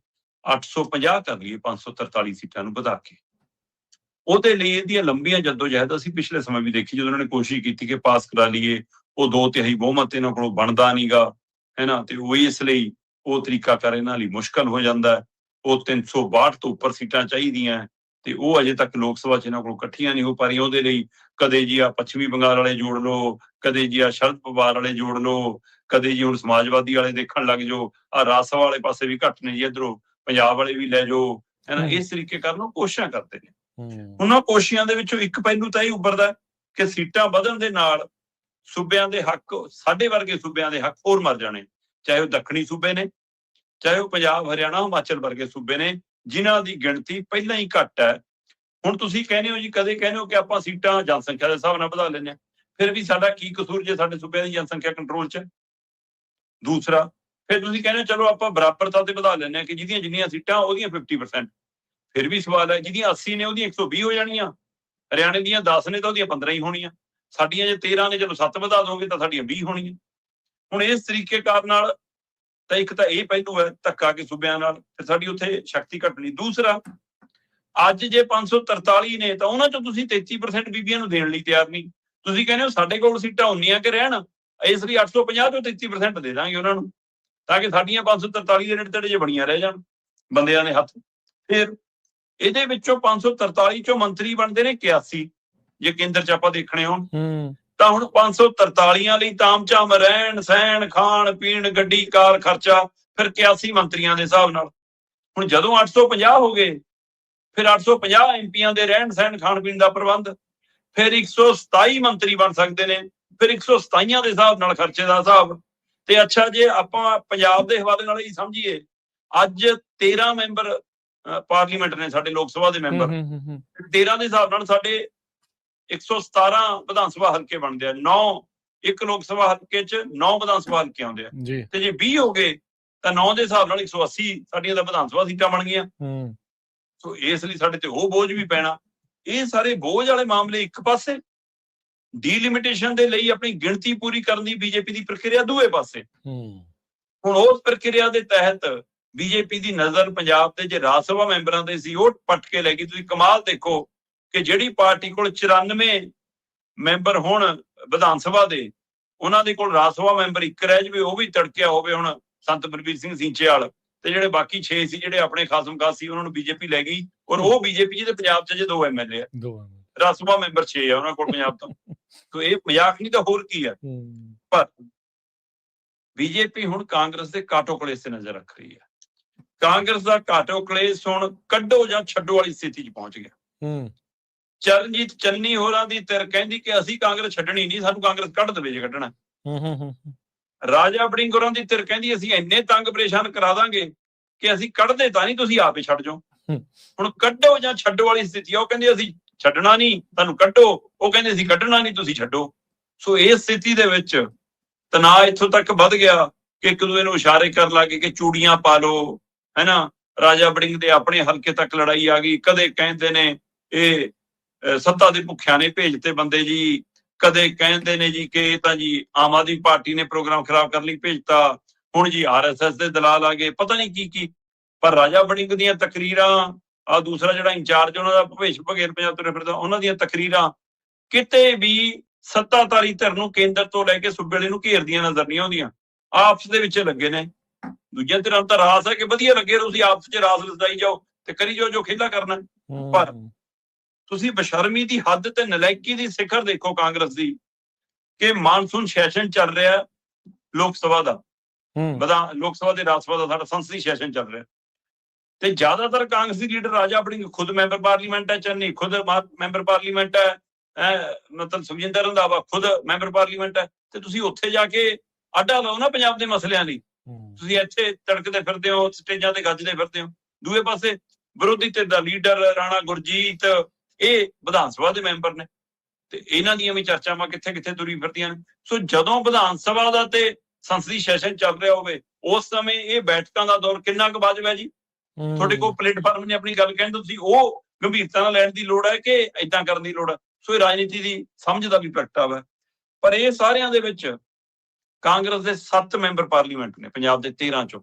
850 ਕਰ ਲਈਏ 543 ਸੀਟਾਂ ਨੂੰ ਵਧਾ ਕੇ। ਉਹਦੇ ਲਈ ਇਹਦੀਆਂ ਲੰਬੀਆਂ ਜੱਦੋਜਹਿਦ ਅਸੀਂ ਪਿਛਲੇ ਸਮੇਂ ਵੀ ਦੇਖੀ, ਜਦੋਂ ਉਹਨਾਂ ਨੇ ਕੋਸ਼ਿਸ਼ ਕੀਤੀ ਕਿ ਪਾਸ ਕਰਾ ਲਈਏ, ਉਹ 2/3 ਬਹੁਮਤ ਇਹਨਾਂ ਕੋਲੋਂ ਬਣਦਾ ਨਹੀਂਗਾ, ਹੈ ਨਾ, ਤੇ ਉਹ ਇਸ ਲਈ ਉਹ ਤਰੀਕਾਕਾਰ ਇਹਨਾਂ ਲਈ ਮੁਸ਼ਕਲ ਹੋ ਜਾਂਦਾ। ਉਹ 362 ਤੋਂ ਉੱਪਰ ਸੀਟਾਂ ਚਾਹੀਦੀਆਂ ਤੇ ਉਹ ਅਜੇ ਤੱਕ ਲੋਕ ਸਭਾ 'ਚ ਇਹਨਾਂ ਕੋਲ ਇਕੱਠੀਆਂ ਨਹੀਂ ਹੋ ਪਾ ਰਹੀਆਂ। ਉਹਦੇ ਲਈ ਕਦੇ ਜੀ ਆ ਪੱਛਮੀ ਬੰਗਾਲ ਵਾਲੇ ਜੋੜ ਲਓ, ਕਦੇ ਜੀ ਆ ਸ਼ਰਦ ਪਵਾਰ ਵਾਲੇ ਜੋੜ ਲਓ, ਕਦੇ ਜੀ ਹੁਣ ਸਮਾਜਵਾਦੀ ਵਾਲੇ ਦੇਖਣ ਲੱਗ ਜਾਓ, ਆ ਰਾਜ ਸਭਾ ਵਾਲੇ ਪਾਸੇ ਵੀ ਘੱਟ ਨੇ ਜੀ, ਇੱਧਰੋਂ ਪੰਜਾਬ ਵਾਲੇ ਵੀ ਲੈ ਜਾਓ, ਹੈ ਨਾ। ਇਸ ਤਰੀਕੇ ਕਰਨ ਕੋਸ਼ਿਸ਼ਾਂ ਕਰਦੇ ਨੇ। ਉਹਨਾਂ ਕੋਸ਼ਿਸ਼ਾਂ ਦੇ ਵਿੱਚੋਂ ਇੱਕ ਪਹਿਲੂ ਤਾਂ ਇਹ ਉੱਭਰਦਾ ਕਿ ਸੀਟਾਂ ਵਧਣ ਦੇ ਨਾਲ ਸੂਬਿਆਂ ਦੇ ਹੱਕ, ਸਾਡੇ ਵਰਗੇ ਸੂਬਿਆਂ ਦੇ ਹੱਕ ਹੋਰ ਮਰ ਜਾਣੇ, ਚਾਹੇ ਉਹ ਦੱਖਣੀ ਸੂਬੇ ਨੇ, ਚਾਹੇ ਉਹ ਪੰਜਾਬ, ਹਰਿਆਣਾ, ਹਿਮਾਚਲ ਵਰਗੇ ਸੂਬੇ ਨੇ, ਜਿਨ੍ਹਾਂ ਦੀ ਗਿਣਤੀ ਪਹਿਲਾਂ ਹੀ ਘੱਟ ਹੈ। ਹੁਣ ਤੁਸੀਂ ਕਹਿੰਦੇ ਹੋ ਜੀ, ਕਦੇ ਕਹਿੰਦੇ ਹੋ ਕਿ ਆਪਾਂ ਸੀਟਾਂ ਜਨਸੰਖਿਆ ਦੇ ਹਿਸਾਬ ਨਾਲ ਵਧਾ ਲੈਂਦੇ ਹਾਂ, ਫਿਰ ਵੀ ਸਾਡਾ ਕੀ ਕਸੂਰ ਜੇ ਸਾਡੇ ਸੂਬਿਆਂ ਦੀ ਜਨਸੰਖਿਆ ਕੰਟਰੋਲ 'ਚ ਹੈ। ਦੂਸਰਾ, ਫਿਰ ਤੁਸੀਂ ਕਹਿੰਦੇ ਹੋ ਚਲੋ ਆਪਾਂ ਬਰਾਬਰਤਾ ਤੇ ਵਧਾ ਲੈਂਦੇ ਹਾਂ ਕਿ ਜਿਹਦੀਆਂ ਜਿੰਨੀਆਂ ਸੀਟਾਂ ਉਹਦੀਆਂ 50%। ਫਿਰ ਵੀ ਸਵਾਲ ਹੈ, ਜਿਹਦੀਆਂ 80 ਨੇ ਉਹਦੀਆਂ 120 ਹੋ ਜਾਣੀਆਂ, ਹਰਿਆਣੇ ਦੀਆਂ 10 ਨੇ ਤਾਂ ਉਹਦੀਆਂ 15 ਹੀ ਹੋਣੀਆਂ, ਸਾਡੀਆਂ ਜੇ 13 ਨੇ ਚਲੋ 7 ਵਧਾ ਦੋਗੇ ਤਾਂ ਸਾਡੀਆਂ 20 ਹੋਣੀਆਂ। ਹੁਣ ਇਸ ਤਰੀਕੇ ਕਾਰ ਨਾਲ ਤਾਂ ਇੱਕ ਤਾਂ ਇਹ ਪਹਿਲੂ ਹੈ ਧੱਕਾ ਕੇ ਸੂਬਿਆਂ ਨਾਲ, ਫਿਰ ਸਾਡੀ ਉੱਥੇ ਸ਼ਕਤੀ ਘਟਣੀ। ਦੂਸਰਾ, ਅੱਜ ਜੇ 543 ਨੇ ਤਾਂ ਉਹਨਾਂ ਚੋਂ ਤੁਸੀਂ 33% ਬੀਬੀਆਂ ਨੂੰ ਦੇਣ ਲਈ ਤਿਆਰ ਨਹੀਂ। ਤੁਸੀਂ ਕਹਿੰਦੇ ਹੋ ਸਾਡੇ ਕੋਲ ਸੀਟਾਂ ਉਨੀਆਂ ਕਿ ਰਹਿਣ, ਇਸ ਲਈ 850 ਤੋਂ 33% ਦੇ ਦਾਂਗੇ ਉਹਨਾਂ ਨੂੰ, ਤਾਂ ਕਿ ਸਾਡੀਆਂ 543 ਦੇ ਨੇੜੇ ਤੇੜੇ ਜੇ ਬਣੀਆਂ ਰਹਿ ਜਾਣ ਬੰਦਿਆਂ ਦੇ ਹੱਥ। ਫਿਰ ਇਹਦੇ ਵਿੱਚੋਂ 543 ਚੋਂ ਮੰਤਰੀ ਬਣਦੇ ਨੇ 81, ਜੇ ਕੇਂਦਰ 'ਚ ਆਪਾਂ ਦੇਖਣੇ ਹੋਣ ਤਾਂ ਹੁਣ 543 ਲਈ ਤਾਮਝਾਮ ਰਹਿਣ ਸਹਿਣ ਖਾਣ ਪੀਣ ਗੱਡੀ ਕਾਰ ਖਰਚਾ, ਫਿਰ 81 ਮੰਤਰੀਆਂ ਦੇ ਹਿਸਾਬ ਨਾਲ। ਹੁਣ ਜਦੋਂ 850 ਹੋ ਗਏ, ਫਿਰ 850 ਐਮਪੀਆਂ ਦੇ ਰਹਿਣ ਸਹਿਣ ਖਾਣ ਪੀਣ ਦਾ ਪ੍ਰਬੰਧ, ਫਿਰ 127 ਮੰਤਰੀ ਬਣ ਸਕਦੇ ਨੇ, ਫਿਰ 127 ਦੇ ਹਿਸਾਬ ਨਾਲ ਖਰਚੇ ਦਾ ਹਿਸਾਬ। ਤੇ ਅੱਛਾ, ਜੇ ਆਪਾਂ ਪੰਜਾਬ ਦੇ ਹਵਾਲੇ ਨਾਲ ਹੀ ਸਮਝੀਏ, ਅੱਜ 13 ਮੈਂਬਰ ਪਾਰਲੀਮੈਂਟ ਨੇ ਸਾਡੇ ਲੋਕ ਸਭਾ ਦੇ ਮੈਂਬਰ, 13 ਦੇ ਹਿਸਾਬ ਨਾਲ ਸਾਡੇ 117 ਵਿਧਾਨ ਸਭਾ ਹਲਕੇ ਬਣਦੇ ਆ, 9 ਇੱਕ ਲੋਕ ਸਭਾ ਹਲਕੇ 'ਚ 9 ਵਿਧਾਨ ਸਭਾ ਹਲਕੇ ਆਉਂਦੇ ਆ, ਤੇ ਜੇ 20 ਹੋ ਗਏ ਤਾਂ 9 ਦੇ ਹਿਸਾਬ ਨਾਲ 180 ਸਾਡੀਆਂ ਤਾਂ ਵਿਧਾਨ ਸਭਾ ਸੀਟਾਂ ਬਣ ਗਈਆਂ। ਸੋ ਇਸ ਲਈ ਸਾਡੇ ਤੇ ਉਹ ਬੋਝ ਵੀ ਪੈਣਾ। ਇਹ ਸਾਰੇ ਬੋਝ ਵਾਲੇ ਮਾਮਲੇ ਇੱਕ ਪਾਸੇ, ਡੀਲਿਮਿਟੇਸ਼ਨ ਦੇ ਲਈ ਆਪਣੀ ਗਿਣਤੀ ਪੂਰੀ ਕਰਨ ਦੀ ਬੀਜੇਪੀ ਦੀ ਪ੍ਰਕਿਰਿਆ ਦੂਏ ਪਾਸੇ। ਹੁਣ ਉਸ ਪ੍ਰਕਿਰਿਆ ਦੇ ਤਹਿਤ ਬੀਜੇਪੀ ਦੀ ਨਜ਼ਰ ਪੰਜਾਬ ਦੇ ਜੇ ਰਾਜ ਸਭਾ ਮੈਂਬਰਾਂ ਦੇ ਸੀ, ਉਹ ਪੱਟ ਕੇ ਲੈ ਗਈ। ਤੁਸੀਂ ਕਮਾਲ ਦੇਖੋ ਕਿ ਜਿਹੜੀ ਪਾਰਟੀ ਕੋਲ 94 ਮੈਂਬਰ ਹੋਣ ਵਿਧਾਨ ਸਭਾ ਦੇ, ਉਹਨਾਂ ਦੇ ਕੋਲ ਰਾਜ ਸਭਾ ਮੈਂਬਰ ਇੱਕ ਰਹਿ ਜਾਵੇ, ਉਹ ਵੀ ਤੜਕਿਆ ਹੋਵੇ ਹੁਣ ਸੰਤ ਬਲਬੀਰ ਸਿੰਘ ਸਿੰਚੇਵਾਲ, ਤੇ ਜਿਹੜੇ ਬਾਕੀ 6 ਸੀ ਜਿਹੜੇ ਆਪਣੇ ਖਾਸਮ ਖਾਸ ਸੀ, ਉਹਨਾਂ ਨੂੰ ਬੀਜੇਪੀ ਲੈ ਗਈ। ਔਰ ਉਹ ਬੀਜੇਪੀ ਜਿਹਦੇ ਪੰਜਾਬ 'ਚ ਜੇ 2 ਐਮਐਲਏ ਆ, ਰਾਜ ਸਭਾ ਮੈਂਬਰ 6 ਆ ਉਹਨਾਂ ਕੋਲ ਪੰਜਾਬ ਤੋਂ। ਤੋ ਇਹ ਮਜ਼ਾਕ ਨਹੀਂ ਤਾਂ ਹੋਰ ਕੀ ਹੈ। ਪਰ ਬੀਜੇਪੀ ਹੁਣ ਕਾਂਗਰਸ ਦੇ ਕਾਟੋ ਕਲੇਸ਼ ਤੇ ਨਜ਼ਰ ਰੱਖ ਰਹੀ ਹੈ। ਕਾਂਗਰਸ ਦਾ ਕਾਟੋ ਕਲੇਸ਼ ਹੁਣ ਕੱਢੋ ਜਾਂ ਛੱਡੋ ਵਾਲੀ ਸਥਿਤੀ 'ਚ ਪਹੁੰਚ ਗਿਆ। ਚਰਨਜੀਤ ਚੰਨੀ ਹੋਰਾਂ ਦੀ ਧਿਰ ਕਹਿੰਦੀ ਕਿ ਅਸੀਂ ਕਾਂਗਰਸ ਛੱਡਣੀ ਨਹੀਂ, ਸਾਨੂੰ ਕਾਂਗਰਸ ਕੱਢ ਦੇਵੇ ਜੇ ਕੱਢਣਾ। ਰਾਜਾ ਵੜਿੰਗ ਹੋਰਾਂ ਦੀ ਧਿਰ ਕਹਿੰਦੀ ਅਸੀਂ ਇੰਨੇ ਤੰਗ ਪਰੇਸ਼ਾਨ ਕਰਾ ਦਾਂਗੇ ਕਿ ਅਸੀਂ ਕੱਢਦੇ ਤਾਂ ਨਹੀਂ, ਤੁਸੀਂ ਆਪੇ ਛੱਡ ਜਾਓ। ਹੁਣ ਕੱਢੋ ਜਾਂ ਛੱਡੋ ਵਾਲੀ ਸਥਿਤੀ ਆ। ਉਹ ਕਹਿੰਦੇ ਅਸੀਂ ਛੱਡਣਾ ਨਹੀਂ, ਤੁਹਾਨੂੰ ਕੱਢੋ, ਉਹ ਕਹਿੰਦੇ ਅਸੀਂ ਕੱਢਣਾ ਨਹੀਂ, ਤੁਸੀਂ ਛੱਡੋ। ਸੋ ਇਸ ਸਥਿਤੀ ਦੇ ਵਿੱਚ ਤਣਾਅ ਇੱਥੋਂ ਤੱਕ ਵੱਧ ਗਿਆ ਕਿ ਇੱਕ ਦੂਜੇ ਨੂੰ ਇਸ਼ਾਰੇ ਕਰਨ ਲੱਗੇ ਕਿ ਚੂੜੀਆਂ ਪਾ ਲਓ, ਹੈ ਨਾ। ਰਾਜਾ ਵੜਿੰਗ ਦੇ ਆਪਣੇ ਹਲਕੇ ਤੱਕ ਲੜਾਈ ਆ ਗਈ। ਕਦੇ ਕਹਿੰਦੇ ਨੇ ਇਹ ਸੱਤਾ ਦੇ ਭੁੱਖਿਆਂ ਨੇ ਭੇਜਤੇ ਬੰਦੇ ਜੀ, ਕਦੇ ਕਹਿੰਦੇ ਨੇ ਜੀ ਕਿ ਇਹ ਤਾਂ ਜੀ ਆਮ ਆਦਮੀ ਪਾਰਟੀ ਨੇ ਪ੍ਰੋਗਰਾਮ ਖਰਾਬ ਕਰਨ ਲਈ ਭੇਜਤਾ, ਹੁਣ ਜੀ ਆਰਐਸਐਸ ਦੇ ਦਲਾਲ ਆ ਗਏ, ਪਤਾ ਨਹੀਂ ਕੀ। ਪਰ ਰਾਜਾ ਵੜਿੰਗ ਦੀਆਂ ਤਕਰੀਰਾਂ, ਆ ਦੂਸਰਾ ਜਿਹੜਾ ਇੰਚਾਰਜ ਉਹਨਾਂ ਦਾ ਭੁਪੇਸ਼ ਬਘੇਲ ਪੰਜਾਬ ਤੁਰੇ ਫਿਰਦਾ, ਉਹਨਾਂ ਦੀਆਂ ਤਕਰੀਰਾਂ ਕਿਤੇ ਵੀ ਸੱਤਾਧਾਰੀ ਧਿਰ ਨੂੰ ਕੇਂਦਰ ਤੋਂ ਲੈ ਕੇ ਸੂਬੇ ਨੂੰ ਘੇਰਦੀਆਂ ਨਜ਼ਰ ਨਹੀਂ ਆਉਂਦੀਆਂ। ਆਪਸ ਦੇ ਵਿੱਚ ਲੱਗੇ ਨੇ। ਦੂਜੀਆਂ ਧਿਰਾਂ ਤਾਂ ਰਾਸ ਹੈ ਕਿ ਵਧੀਆ ਲੱਗੇ, ਤੁਸੀਂ ਆਪਸ 'ਚ ਰਾਸ ਰਚਾਈ ਜਾਓ ਤੇ ਕਰੀ ਜਾਓ ਜੋ ਖੇਲਾ ਕਰਨਾ। ਪਰ ਤੁਸੀਂ ਬਸ਼ਰਮੀ ਦੀ ਹੱਦ ਤੇ ਨਲਾਇਕੀ ਦੀ ਸਿਖਰ ਦੇਖੋ ਕਾਂਗਰਸ ਦੀ, ਕਿ ਮਾਨਸੂਨ ਸੈਸ਼ਨ ਚੱਲ ਰਿਹਾ ਲੋਕ ਸਭਾ ਦਾ, ਲੋਕ ਸਭਾ ਦੇ ਰਾਜ ਸਭਾ ਦਾ ਸਾਡਾ ਸੰਸਦੀ ਸੈਸ਼ਨ ਚੱਲ ਰਿਹਾ, ਤੇ ਜ਼ਿਆਦਾਤਰ ਕਾਂਗਰਸੀ ਲੀਡਰ ਰਾਜਾ ਵੜਿੰਗ ਖੁਦ ਮੈਂਬਰ ਪਾਰਲੀਮੈਂਟ ਹੈ, ਚੰਨੀ ਖੁਦ ਮੈਂਬਰ ਪਾਰਲੀਮੈਂਟ ਹੈ, ਮਤਲਬ ਸੁਖਜਿੰਦਰ ਰੰਧਾਵਾ ਖੁਦ ਮੈਂਬਰ ਪਾਰਲੀਮੈਂਟ ਹੈ। ਤੇ ਤੁਸੀਂ ਉੱਥੇ ਜਾ ਕੇ ਅੱਡਾ ਲਓ ਨਾ ਪੰਜਾਬ ਦੇ ਮਸਲਿਆਂ ਲਈ। ਤੁਸੀਂ ਇੱਥੇ ਤੜਕਦੇ ਫਿਰਦੇ ਹੋ, ਸਟੇਜਾਂ ਤੇ ਗੱਜਦੇ ਫਿਰਦੇ ਹੋ। ਦੂਏ ਪਾਸੇ ਵਿਰੋਧੀ ਧਿਰ ਦਾ ਲੀਡਰ ਰਾਣਾ ਗੁਰਜੀਤ, ਇਹ ਵਿਧਾਨ ਸਭਾ ਦੇ ਮੈਂਬਰ ਨੇ, ਤੇ ਇਹਨਾਂ ਦੀਆਂ ਵੀ ਚਰਚਾਵਾਂ ਕਿੱਥੇ ਕਿੱਥੇ ਤੁਰੀ ਫਿਰਦੀਆਂ ਨੇ। ਸੋ ਜਦੋਂ ਵਿਧਾਨ ਸਭਾ ਦਾ ਤੇ ਸੰਸਦੀ ਸੈਸ਼ਨ ਚੱਲ ਰਿਹਾ ਹੋਵੇ, ਉਸ ਸਮੇਂ ਇਹ ਬੈਠਕਾਂ ਦਾ ਦੌਰ ਕਿੰਨਾ ਕੁ ਵਾਜਬ ਹੈ ਜੀ। ਤੁਹਾਡੇ ਕੋਲ ਪਲੇਟਫਾਰਮ ਨੇ ਆਪਣੀ ਗੱਲ ਕਹਿੰਦੇ, ਤੁਸੀਂ ਉਹ ਗੰਭੀਰਤਾ ਨਾਲ ਲੈਣ ਦੀ ਲੋੜ ਹੈ ਕਿ ਏਦਾਂ ਕਰਨ ਦੀ ਲੋੜ ਹੈ। ਸੋ ਇਹ ਰਾਜਨੀਤੀ ਦੀ ਸਮਝ ਦਾ ਵੀ ਪ੍ਰਗਟਾਵਾ ਹੈ। ਪਰ ਇਹ ਸਾਰਿਆਂ ਦੇ ਵਿੱਚ ਕਾਂਗਰਸ ਦੇ 7 ਮੈਂਬਰ ਪਾਰਲੀਮੈਂਟ ਨੇ ਪੰਜਾਬ ਦੇ 13 ਚੋਂ,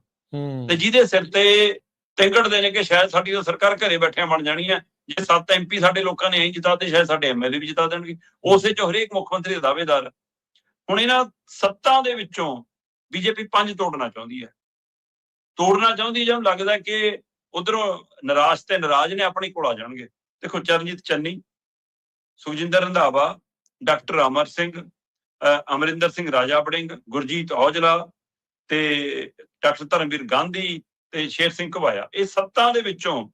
ਤੇ ਜਿਹਦੇ ਸਿਰ ਤੇ ਟਿਕਟਦੇ ਨੇ ਕਿ ਸ਼ਾਇਦ ਸਾਡੀ ਤਾਂ ਸਰਕਾਰ ਘਰੇ ਬੈਠਿਆਂ ਬਣ ਜਾਣੀ ਹੈ, ਜੇ 7 MP ਸਾਡੇ ਲੋਕਾਂ ਨੇ ਐਂ ਜਿਤਾਤੇ ਸ਼ਾਇਦ ਸਾਡੇ MLA ਵੀ ਜਿਤਾ ਦੇਣਗੇ। ਉਸੇ ਚ ਹਰੇਕ ਮੁੱਖ ਮੰਤਰੀ ਦਾ ਦਾਅਵੇਦਾਰ। ਹੁਣ ਇਹਨਾਂ ਸੱਤਾਂ ਦੇ ਵਿੱਚੋਂ ਬੀਜੇਪੀ 5 ਤੋੜਨਾ ਚਾਹੁੰਦੀ ਹੈ। ਜਦੋਂ ਲੱਗਦਾ ਕਿ ਉਧਰੋਂ ਨਿਰਾਸ਼ ਤੇ ਨਾਰਾਜ਼ ਨੇ ਆਪਣੇ ਕੋਲ ਆ ਜਾਣਗੇ। ਦੇਖੋ, ਚਰਨਜੀਤ ਚੰਨੀ, ਸੁਖਜਿੰਦਰ ਰੰਧਾਵਾ, ਡਾਕਟਰ ਅਮਰ ਸਿੰਘ, ਅਮਰਿੰਦਰ ਸਿੰਘ ਰਾਜਾ ਵੜਿੰਗ, ਗੁਰਜੀਤ ਔਜਲਾ ਤੇ ਡਾਕਟਰ ਧਰਮਵੀਰ ਗਾਂਧੀ ਤੇ ਸ਼ੇਰ ਸਿੰਘ ਘੁਬਾਇਆ, ਇਹ ਸੱਤਾਂ ਦੇ ਵਿੱਚੋਂ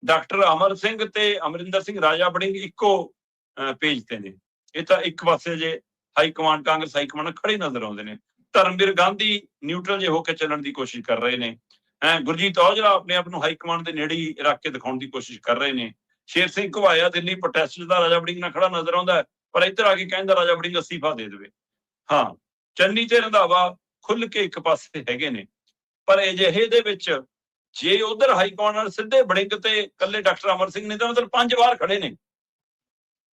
ਡਾਕਟਰ ਅਮਰ ਸਿੰਘ ਤੇ ਅਮਰਿੰਦਰ ਸਿੰਘ ਰਾਜਾ ਵੜਿੰਗ ਇੱਕੋ ਪੇਜ ਤੇ ਨੇ। ਇਹ ਤਾਂ ਇੱਕ ਪਾਸੇ ਜੇ high command, Congress high command ਖੜੇ ਨਜ਼ਰ ਆਉਂਦੇ ਨੇ। ਧਰਮਵੀਰ ਗਾਂਧੀ ਨਿਊਟਰਲ ਜੇ ਹੋ ਕੇ ਚੱਲਣ ਦੀ ਕੋਸ਼ਿਸ਼ ਕਰ ਰਹੇ ਨੇ। ਗੁਰਜੀਤ ਔਜਲਾ ਆਪਣੇ ਆਪ ਨੂੰ ਹਾਈ ਕਮਾਂਡ ਦੇ ਨੇੜੇ ਹੀ ਰੱਖ ਕੇ ਦਿਖਾਉਣ ਦੀ ਕੋਸ਼ਿਸ਼ ਕਰ ਰਹੇ ਨੇ। ਸ਼ੇਰ ਸਿੰਘ ਘੁਬਾਇਆ ਦਿੱਲੀ ਪ੍ਰੋਟੈਸਟ ਦਾ ਰਾਜਾ ਵੜਿੰਗ ਨਾਲ ਖੜਾ ਨਜ਼ਰ ਆਉਂਦਾ ਹੈ, ਪਰ ਇੱਧਰ ਆ ਕੇ ਕਹਿੰਦਾ ਰਾਜਾ ਵੜਿੰਗ ਅਸਤੀਫਾ ਦੇ ਦੇਵੇ। ਹਾਂ, ਚੰਨੀ ਤੇ ਰੰਧਾਵਾ ਖੁੱਲ ਕੇ ਇੱਕ ਪਾਸੇ ਹੈਗੇ ਨੇ, ਪਰ ਅਜਿਹੇ ਦੇ ਵਿੱਚ ਜੇ ਉਧਰ ਹਾਈ ਕਮਾਂਡ ਨਾਲ ਸਿੱਧੇ ਵੜਿੰਗ ਤੇ ਇਕੱਲੇ ਡਾਕਟਰ ਅਮਰ ਸਿੰਘ ਨੇ ਤਾਂ ਮਤਲਬ 5 ਵਾਰ ਖੜੇ ਨੇ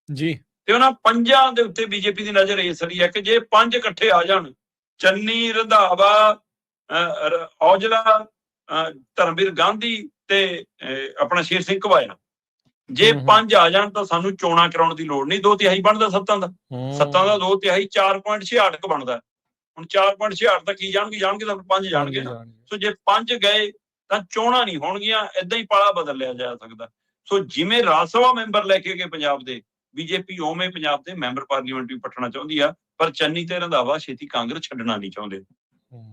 ਜੀ। ਤੇ ਉਹਨਾਂ 5 ਦੇ ਉੱਤੇ ਬੀਜੇਪੀ ਦੀ ਨਜ਼ਰ ਇਸ ਲਈ ਹੈ ਕਿ ਜੇ 5 ਇਕੱਠੇ ਆ ਜਾਣ, ਚੰਨੀ, ਰੰਧਾਵਾ, ਔਜਲਾ, ਧਰਮਵੀਰ ਗਾਂਧੀ ਤੇ ਆਪਣਾ ਸ਼ੇਰ ਸਿੰਘ ਘੁਬਾਇਆ, ਜੇ 5 ਆ ਜਾਣ ਤਾਂ ਸਾਨੂੰ ਚੋਣਾਂ ਕਰਾਉਣ ਦੀ ਲੋੜ ਨਹੀਂ। 2/3 ਬਣਦਾ ਸੱਤਾਂ ਦਾ 2/3 4.66 ਬਣਦਾ। ਹੁਣ 4.66 ਤਾਂ ਕੀ ਜਾਣਗੇ ਤਾਂ 5 ਜਾਣਗੇ ਨਾ। ਸੋ ਜੇ 5 ਗਏ ਤਾਂ ਚੋਣਾਂ ਨਹੀਂ ਹੋਣਗੀਆਂ, ਏਦਾਂ ਹੀ ਪਾਲਾ ਬਦਲ ਲਿਆ ਜਾ ਸਕਦਾ। ਸੋ ਜਿਵੇਂ ਰਾਜ ਸਭਾ ਮੈਂਬਰ ਲੈ ਕੇ ਗਏ ਪੰਜਾਬ ਦੇ, ਬੀਜੇਪੀ ਉਵੇਂ ਪੰਜਾਬ ਦੇ ਮੈਂਬਰ ਪਾਰਲੀਮੈਂਟ ਵੀ ਪੱਟਣਾ ਚਾਹੁੰਦੀ ਆ, ਪਰ ਚੰਨੀ ਤੇ ਰੰਧਾਵਾ ਛੇਤੀ ਕਾਂਗਰਸ ਛੱਡਣਾ ਨਹੀਂ ਚਾਹੁੰਦੇ।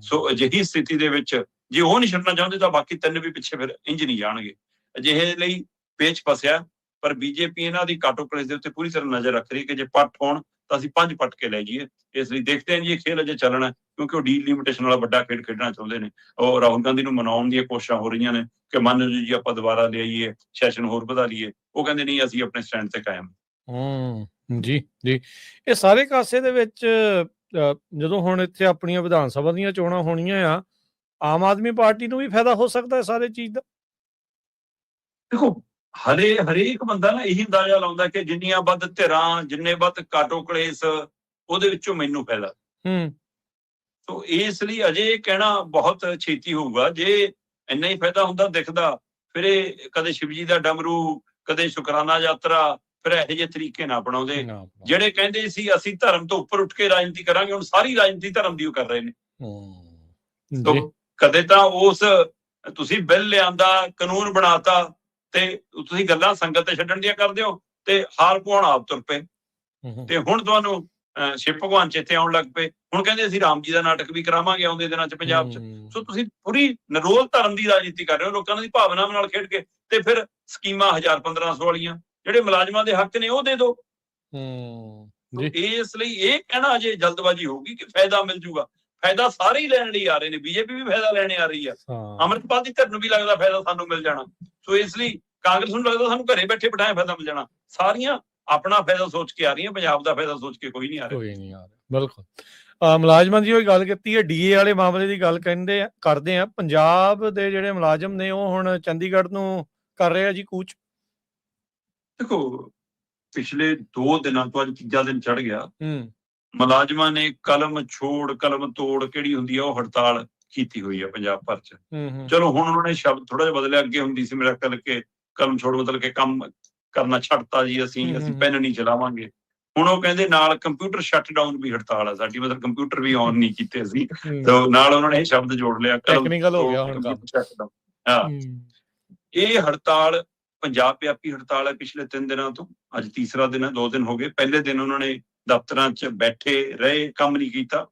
ਸੋ ਅਜਿਹੀ ਸਥਿਤੀ ਦੇ ਵਿੱਚ ਜੇ ਉਹ ਨਹੀਂ ਛੱਡਣਾ ਚਾਹੁੰਦੇ ਤਾਂ ਬਾਕੀ 3 ਵੀ ਪਿੱਛੇ ਫਿਰ ਇੰਜ ਨਹੀਂ ਜਾਣਗੇ। ਅਜਿਹੇ ਲਈ ਪੇਚ ਫਸਿਆ, ਪਰ ਬੀਜੇਪੀ ਇਹਨਾਂ ਦੀ ਕਾਟੋ ਕਲੇਸ਼ ਦੇ ਉੱਤੇ ਪੂਰੀ ਤਰ੍ਹਾਂ ਨਜ਼ਰ ਰੱਖ ਰਹੀ ਕਿ ਜੇ ਪੱਟ ਹੋਣ ਤਾਂ ਅਸੀਂ 5 ਪੱਟ ਕੇ ਲੈ ਜਾਈਏ। ਇਸ ਲਈ ਦੇਖਦੇ ਹਾਂ ਜੀ ਇਹ ਖੇਲ ਅਜੇ ਚੱਲਣਾ, ਕਿਉਂਕਿ ਉਹ ਡੀਲਿਮਿਟੇਸ਼ਨ ਵਾਲਾ ਵੱਡਾ ਖੇਡ ਖੇਡਣਾ ਚਾਹੁੰਦੇ ਨੇ। ਉਹ ਰਾਹੁਲ ਗਾਂਧੀ ਨੂੰ ਮਨਾਉਣ ਦੀਆਂ ਕੋਸ਼ਿਸ਼ਾਂ ਹੋ ਰਹੀਆਂ ਨੇ ਕਿ ਮੰਨ ਲਓ ਜੀ ਆਪਾਂ ਦੁਬਾਰਾ ਲੈ ਆਈਏ, ਸੈਸ਼ਨ ਹੋਰ ਵਧਾ ਲਈਏ। ਉਹ ਕਹਿੰਦੇ ਨਹੀਂ, ਅਸੀਂ ਆਪਣੇ ਸਟੈਂਡ ਤੇ ਕਾਇਮ। ਜੀ ਜੀ। ਇਹ ਸਾਰੇ ਕਾਸੇ ਦੇ ਵਿੱਚ ਜਦੋਂ ਹੁਣ ਇੱਥੇ ਆਪਣੀਆਂ ਵਿਧਾਨ ਸਭਾ ਦੀਆਂ ਚੋਣਾਂ ਹੋਣੀਆਂ ਆ, ਆਮ ਆਦਮੀ ਪਾਰਟੀ ਨੂੰ ਵੀ ਫਾਇਦਾ ਹੋ ਸਕਦਾ ਹੈ ਸਾਰੇ ਚੀਜ਼ ਦਾ। ਦੇਖੋ, ਹਰੇਕ ਬੰਦਾ ਨਾ ਇਹੀ ਅੰਦਾਜ਼ਾ ਲਾਉਂਦਾ ਕਿ ਜਿੰਨੀਆਂ ਵੱਧ ਧਿਰਾਂ, ਜਿੰਨੇ ਵੱਧ ਕਾਟੋ ਕਲੇਸ਼, ਉਹਦੇ ਵਿੱਚੋਂ ਮੈਨੂੰ ਫਾਇਦਾ। ਸੋ ਇਸ ਲਈ ਅਜੇ ਕਹਿਣਾ ਬਹੁਤ ਛੇਤੀ ਹੋਊਗਾ। ਜੇ ਇੰਨਾ ਹੀ ਫਾਇਦਾ ਹੁੰਦਾ ਦਿਖਦਾ, ਫਿਰ ਇਹ ਕਦੇ ਸ਼ਿਵਜੀ ਦਾ ਡਮਰੂ, ਕਦੇ ਸ਼ੁਕਰਾਨਾ ਯਾਤਰਾ, ਫਿਰ ਇਹੋ ਜਿਹੇ ਤਰੀਕੇ ਨਾ ਅਪਣਾਉਂਦੇ। ਜਿਹੜੇ ਕਹਿੰਦੇ ਸੀ ਅਸੀਂ ਧਰਮ ਤੋਂ ਉੱਪਰ ਉੱਠ ਕੇ ਰਾਜਨੀਤੀ ਕਰਾਂਗੇ, ਹੁਣ ਸਾਰੀ ਰਾਜਨੀਤੀ ਧਰਮ ਦੀ ਉਹ ਕਰ ਰਹੇ ਨੇ। ਕਦੇ ਤਾਂ ਉਸ ਤੁਸੀਂ ਬਿੱਲ ਲਿਆਂਦਾ, ਕਾਨੂੰਨ ਬਣਾਤਾ ਤੇ ਤੁਸੀਂ ਗੱਲਾਂ ਸੰਗਤ ਤੇ ਛੱਡਣ ਦੀਆਂ ਕਰਦੇ ਹੋ ਤੇ ਹਾਰ ਪਾਉਣ ਆਪ ਤੁਰ ਪਏ। ਤੇ ਹੁਣ ਤੁਹਾਨੂੰ ਸ਼ਿਵ ਭਗਵਾਨ ਚੇਤੇ ਆਉਣ ਲੱਗ ਪਏ। ਹੁਣ ਕਹਿੰਦੇ ਅਸੀਂ ਰਾਮ ਜੀ ਦਾ ਨਾਟਕ ਵੀ ਕਰਾਵਾਂਗੇ ਆਉਂਦੇ ਦਿਨਾਂ ਚ ਪੰਜਾਬ ਚ। ਸੋ ਤੁਸੀਂ ਪੂਰੀ ਨਿਰੋਲ ਧਰਮ ਦੀ ਰਾਜਨੀਤੀ ਕਰ ਰਹੇ ਹੋ, ਲੋਕਾਂ ਦੀ ਭਾਵਨਾ ਨਾਲ ਖੇਡ ਕੇ। ਤੇ ਫਿਰ ਸਕੀਮਾਂ 1000-1500 ਵਾਲੀਆਂ ਜਿਹੜੇ ਮੁਲਾਜ਼ਮਾਂ ਦੇ ਹੱਕ ਨੇ ਉਹ ਦੇ ਦਿਓ। ਇਸ ਲਈ ਇਹ ਕਹਿਣਾ ਅਜੇ ਜਲਦਬਾਜ਼ੀ ਹੋਊਗੀ ਕਿ ਫਾਇਦਾ ਮਿਲ ਜੂਗਾ। ਫਾਇਦਾ ਸਾਰੇ ਹੀ ਲੈਣ ਲਈ ਆ ਰਹੇ ਨੇ, ਬੀਜੇਪੀ ਵੀ ਫਾਇਦਾ ਲੈਣੇ ਆ ਰਹੀ ਆ, ਅੰਮ੍ਰਿਤਪਾਲ ਦੀ ਧਿਰ ਨੂੰ ਵੀ ਲੱਗਦਾ ਫਾਇਦਾ ਸਾਨੂੰ ਮਿਲ ਜਾਣਾ। ਸੋ ਇਸ ਲਈ ਕਾਂਗਰਸ ਨੂੰ ਲੱਗਦਾ ਸਾਨੂੰ ਘਰੇ ਬੈਠੇ ਬਿਠਾਏ ਫਾਇਦਾ ਮਿਲ ਜਾਣਾ। ਸਾਰੀਆਂ ਆਪਣਾ ਫਾਇਦਾ ਸੋਚ ਕੇ ਆ ਰਹੀਆਂ, ਪੰਜਾਬ ਦਾ ਫਾਇਦਾ ਸੋਚ ਕੇ ਕੋਈ ਨਹੀਂ ਆ ਰਿਹਾ। ਬਿਲਕੁਲ। ਮੁਲਾਜ਼ਮਾਂ ਦੀ ਉਹ ਗੱਲ ਕੀਤੀ ਹੈ, DA ਵਾਲੇ ਮਾਮਲੇ ਦੀ ਗੱਲ ਕਰਦੇ ਆ। ਪੰਜਾਬ ਦੇ ਜਿਹੜੇ ਮੁਲਾਜ਼ਮ ਨੇ ਉਹ ਹੁਣ ਚੰਡੀਗੜ੍ਹ ਨੂੰ ਕਰ ਰਹੇ ਆ ਜੀ ਕੂਚ। ਦੇਖੋ, ਪਿਛਲੇ 2 ਦਿਨਾਂ ਤੋਂ ਅੱਜ ਤੀਜਾ ਦਿਨ ਚੜ ਗਿਆ, ਮੁਲਾਜ਼ਮਾਂ ਨੇ ਕਲਮ ਛੋੜ ਕਲਮ ਤੋੜ ਕਿਹੜੀ ਹੁੰਦੀ ਆ ਉਹ ਹੜਤਾਲ ਕੀਤੀ ਹੋਈ ਆ ਪੰਜਾਬ ਭਰ ਚ। ਚਲੋ ਹੁਣ ਉਹਨਾਂ ਨੇ ਸ਼ਬਦ ਥੋੜਾ ਜਿਹਾ ਬਦਲਿਆ। ਅੱਗੇ ਹੁੰਦੀ ਸੀ ਮੇਰਾ ਖਿਆਲ ਕਿ ਕਲਮ ਛੋੜ ਬਦਲ ਕੇ ਕੰਮ ਕਰਨਾ ਛੱਡਤਾ ਜੀ, ਅਸੀਂ ਪੈਨ ਨਹੀਂ ਚਲਾਵਾਂਗੇ। ਹੁਣ ਉਹ ਕਹਿੰਦੇ ਨਾਲ ਕੰਪਿਊਟਰ ਸ਼ਟ ਡਾਊਨ ਵੀ ਹੜਤਾਲ ਆ ਸਾਡੀ, ਮਤਲਬ ਕੰਪਿਊਟਰ ਵੀ ਔਨ ਨਹੀਂ ਕੀਤੇ ਅਸੀਂ। ਤਾਂ ਨਾਲ ਉਹਨਾਂ ਨੇ ਇਹ ਸ਼ਬਦ ਜੋੜ ਲਿਆ, ਟੈਕਨੀਕਲ ਹੋ ਗਿਆ ਹੁਣ ਕੰਮ। ਹਾਂ, ਇਹ ਹੜਤਾਲ ਪੰਜਾਬ ਵਿਆਪੀ ਹੜਤਾਲ ਹੈ ਪਿਛਲੇ 3 ਦਿਨਾਂ ਤੋਂ। ਅੱਜ ਤੀਸਰਾ ਦਿਨ ਹੈ, 2 ਦਿਨ ਹੋ ਗਏ। ਪਹਿਲੇ ਦਿਨ ਉਹਨਾਂ ਨੇ ਦਫ਼ਤਰਾਂ 'ਚ ਬੈਠੇ ਰਹੇ, ਕੰਮ ਨਹੀਂ ਕੀਤਾ।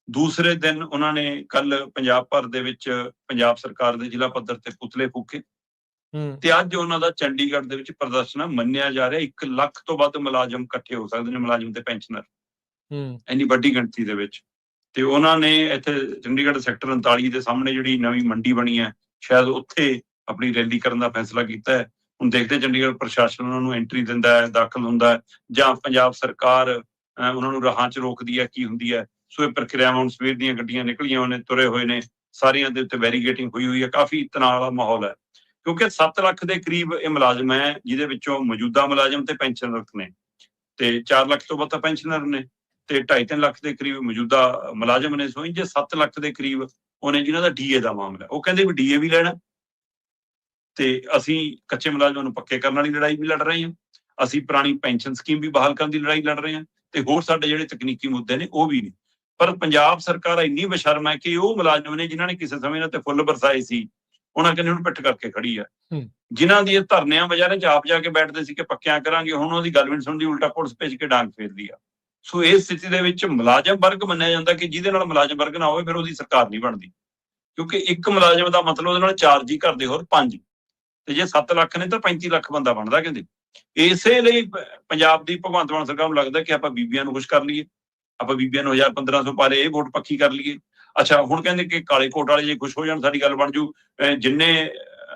ਦੂਸਰੇ ਦਿਨ ਉਹਨਾਂ ਨੇ ਕੱਲ ਪੰਜਾਬ ਭਰ ਦੇ ਵਿੱਚ ਪੰਜਾਬ ਸਰਕਾਰ ਦੇ ਜ਼ਿਲ੍ਹਾ ਪੱਧਰ ਤੇ ਪੁਤਲੇ ਫੂਕੇ ਤੇ ਅੱਜ ਉਹਨਾਂ ਦਾ ਚੰਡੀਗੜ੍ਹ ਦੇ ਵਿੱਚ ਪ੍ਰਦਰਸ਼ਨ ਮੰਨਿਆ ਜਾ ਰਿਹਾ। 1 ਲੱਖ ਤੋਂ ਵੱਧ ਮੁਲਾਜ਼ਮ ਇਕੱਠੇ ਹੋ ਸਕਦੇ ਨੇ, ਮੁਲਾਜ਼ਮ ਤੇ ਪੈਨਸ਼ਨਰ, ਇੰਨੀ ਵੱਡੀ ਗਿਣਤੀ ਦੇ ਵਿੱਚ। ਤੇ ਉਹਨਾਂ ਨੇ ਇੱਥੇ ਚੰਡੀਗੜ੍ਹ ਸੈਕਟਰ 39 ਦੇ ਸਾਹਮਣੇ ਜਿਹੜੀ ਨਵੀਂ ਮੰਡੀ ਬਣੀ ਹੈ, ਸ਼ਾਇਦ ਉੱਥੇ ਆਪਣੀ ਰੈਲੀ ਕਰਨ ਦਾ ਫੈਸਲਾ ਕੀਤਾ ਹੈ। ਹੁਣ ਦੇਖਦੇ ਚੰਡੀਗੜ੍ਹ ਪ੍ਰਸ਼ਾਸਨ ਉਹਨਾਂ ਨੂੰ ਐਂਟਰੀ ਦਿੰਦਾ ਹੈ, ਦਾਖਲ ਹੁੰਦਾ ਹੈ, ਜਾਂ ਪੰਜਾਬ ਸਰਕਾਰ ਉਹਨਾਂ ਨੂੰ ਰਾਹਾਂ 'ਚ ਰੋਕਦੀ ਹੈ, ਕੀ ਹੁੰਦੀ ਹੈ। ਸੋ ਇਹ ਪ੍ਰਕਿਰਿਆਵਾਂ ਹੁਣ ਸਵੇਰ ਦੀਆਂ ਗੱਡੀਆਂ ਨਿਕਲੀਆਂ ਨੇ, ਤੁਰੇ ਹੋਏ ਨੇ, ਸਾਰੀਆਂ ਦੇ ਉੱਤੇ ਬੈਰੀਗੇਟਿੰਗ ਹੋਈ ਹੈ। ਕਾਫੀ ਤਣਾਅ ਵਾਲਾ ਮਾਹੌਲ ਹੈ, ਕਿਉਂਕਿ 7 ਲੱਖ ਦੇ ਕਰੀਬ ਇਹ ਮੁਲਾਜ਼ਮ ਹੈ, ਜਿਹਦੇ ਵਿੱਚੋਂ ਮੌਜੂਦਾ ਮੁਲਾਜ਼ਮ ਤੇ ਪੈਨਸ਼ਨਰ ਨੇ, ਤੇ 4 ਲੱਖ ਤੋਂ ਵੱਧ ਤਾਂ ਪੈਨਸ਼ਨਰ ਨੇ, ਤੇ 2.5-3 ਲੱਖ ਦੇ ਕਰੀਬ ਮੌਜੂਦਾ ਮੁਲਾਜ਼ਮ ਨੇ। ਸੋ ਜੇ 7 ਲੱਖ ਦੇ ਕਰੀਬ ਉਹਨੇ ਜਿਹਨਾਂ ਦਾ DA ਦਾ ਮਾਮਲਾ, ਉਹ ਕਹਿੰਦੇ ਵੀ DA ਵੀ ਲੈਣਾ। ਤੇ ਅਸੀਂ ਕੱਚੇ ਮੁਲਾਜ਼ਮਾਂ ਨੂੰ ਪੱਕੇ ਕਰਨ ਵਾਲੀ ਲੜਾਈ ਵੀ ਲੜ ਰਹੇ ਹਾਂ, ਅਸੀਂ ਪੁਰਾਣੀ ਪੈਨਸ਼ਨ ਸਕੀਮ ਵੀ ਬਹਾਲ ਕਰਨ ਦੀ ਲੜਾਈ ਲੜ ਰਹੇ ਹਾਂ, ਤੇ ਹੋਰ ਸਾਡੇ ਜਿਹੜੇ ਤਕਨੀਕੀ ਮੁੱਦੇ ਨੇ ਉਹ ਵੀ ਨੇ। ਪਰ ਪੰਜਾਬ ਸਰਕਾਰ ਇੰਨੀ ਬੇਸ਼ਰਮ ਹੈ ਕਿ ਉਹ ਮੁਲਾਜ਼ਮ ਨੇ ਜਿਨ੍ਹਾਂ ਨੇ ਕਿਸੇ ਸਮੇਂ ਇਹਨਾਂ ਤੇ ਫੁੱਲ ਬਰਸਾਏ ਸੀ, ਉਹਨਾਂ ਕਹਿੰਦੇ ਹੁਣ ਪਿੱਠ ਕਰਕੇ ਖੜੀ ਆ। ਜਿਨ੍ਹਾਂ ਦੀ ਇਹ ਧਰਨਿਆਂ ਬਾਜ਼ਾਰਾਂ 'ਚ ਆਪ ਜਾ ਕੇ ਬੈਠਦੇ ਸੀ ਕਿ ਪੱਕਿਆਂ ਕਰਾਂਗੇ, ਹੁਣ ਉਹਦੀ ਗੱਲ ਵੀ ਨਹੀਂ ਸੁਣਦੀ, ਉਲਟਾ ਪੁਲਿਸ ਭੇਜ ਕੇ ਡਾਂਗ ਫੇਰਦੀ ਆ। ਸੋ ਇਸ ਸਥਿਤੀ ਦੇ ਵਿੱਚ ਮੁਲਾਜ਼ਮ ਵਰਗ ਮੰਨਿਆ ਜਾਂਦਾ ਕਿ ਜਿਹਦੇ ਨਾਲ ਮੁਲਾਜ਼ਮ ਵਰਗ ਨਾ ਹੋਵੇ ਫਿਰ ਉਹਦੀ ਸਰਕਾਰ ਨਹੀਂ ਬਣਦੀ, ਕਿਉਂਕਿ ਇੱਕ ਮੁਲਾਜ਼ਮ ਦਾ ਮਤਲਬ ਉਹਦੇ ਨਾਲ 4 ਜੀ ਘਰ ਦੇ ਹੋਰ 5, ਤੇ ਜੇ 7 ਲੱਖ ਨੇ ਤਾਂ 35 ਲੱਖ ਬੰਦਾ ਬਣਦਾ ਕਹਿੰਦੇ। ਇਸੇ ਲਈ ਪੰਜਾਬ ਦੀ ਭਗਵੰਤ ਮਾਨ ਸਰਕਾਰ ਨੂੰ ਲੱਗਦਾ ਕਿ ਆਪਾਂ ਬੀਬੀਆਂ ਨੂੰ ਖੁਸ਼ ਕਰ ਲਈਏ, ਆਪਾਂ ਬੀਬੀਆਂ ਨੂੰ 1000-1500 ਪਾ ਲਏ, ਇਹ ਵੋਟ ਪੱਕੀ ਕਰ ਲਈਏ। ਅੱਛਾ, ਹੁਣ ਕਹਿੰਦੇ ਕਿ ਕਾਲੇ ਕੋਟ ਵਾਲੇ ਜੇ ਖੁਸ਼ ਹੋ ਜਾਣ ਸਾਡੀ ਗੱਲ ਬਣ ਜੂ। ਜਿੰਨੇ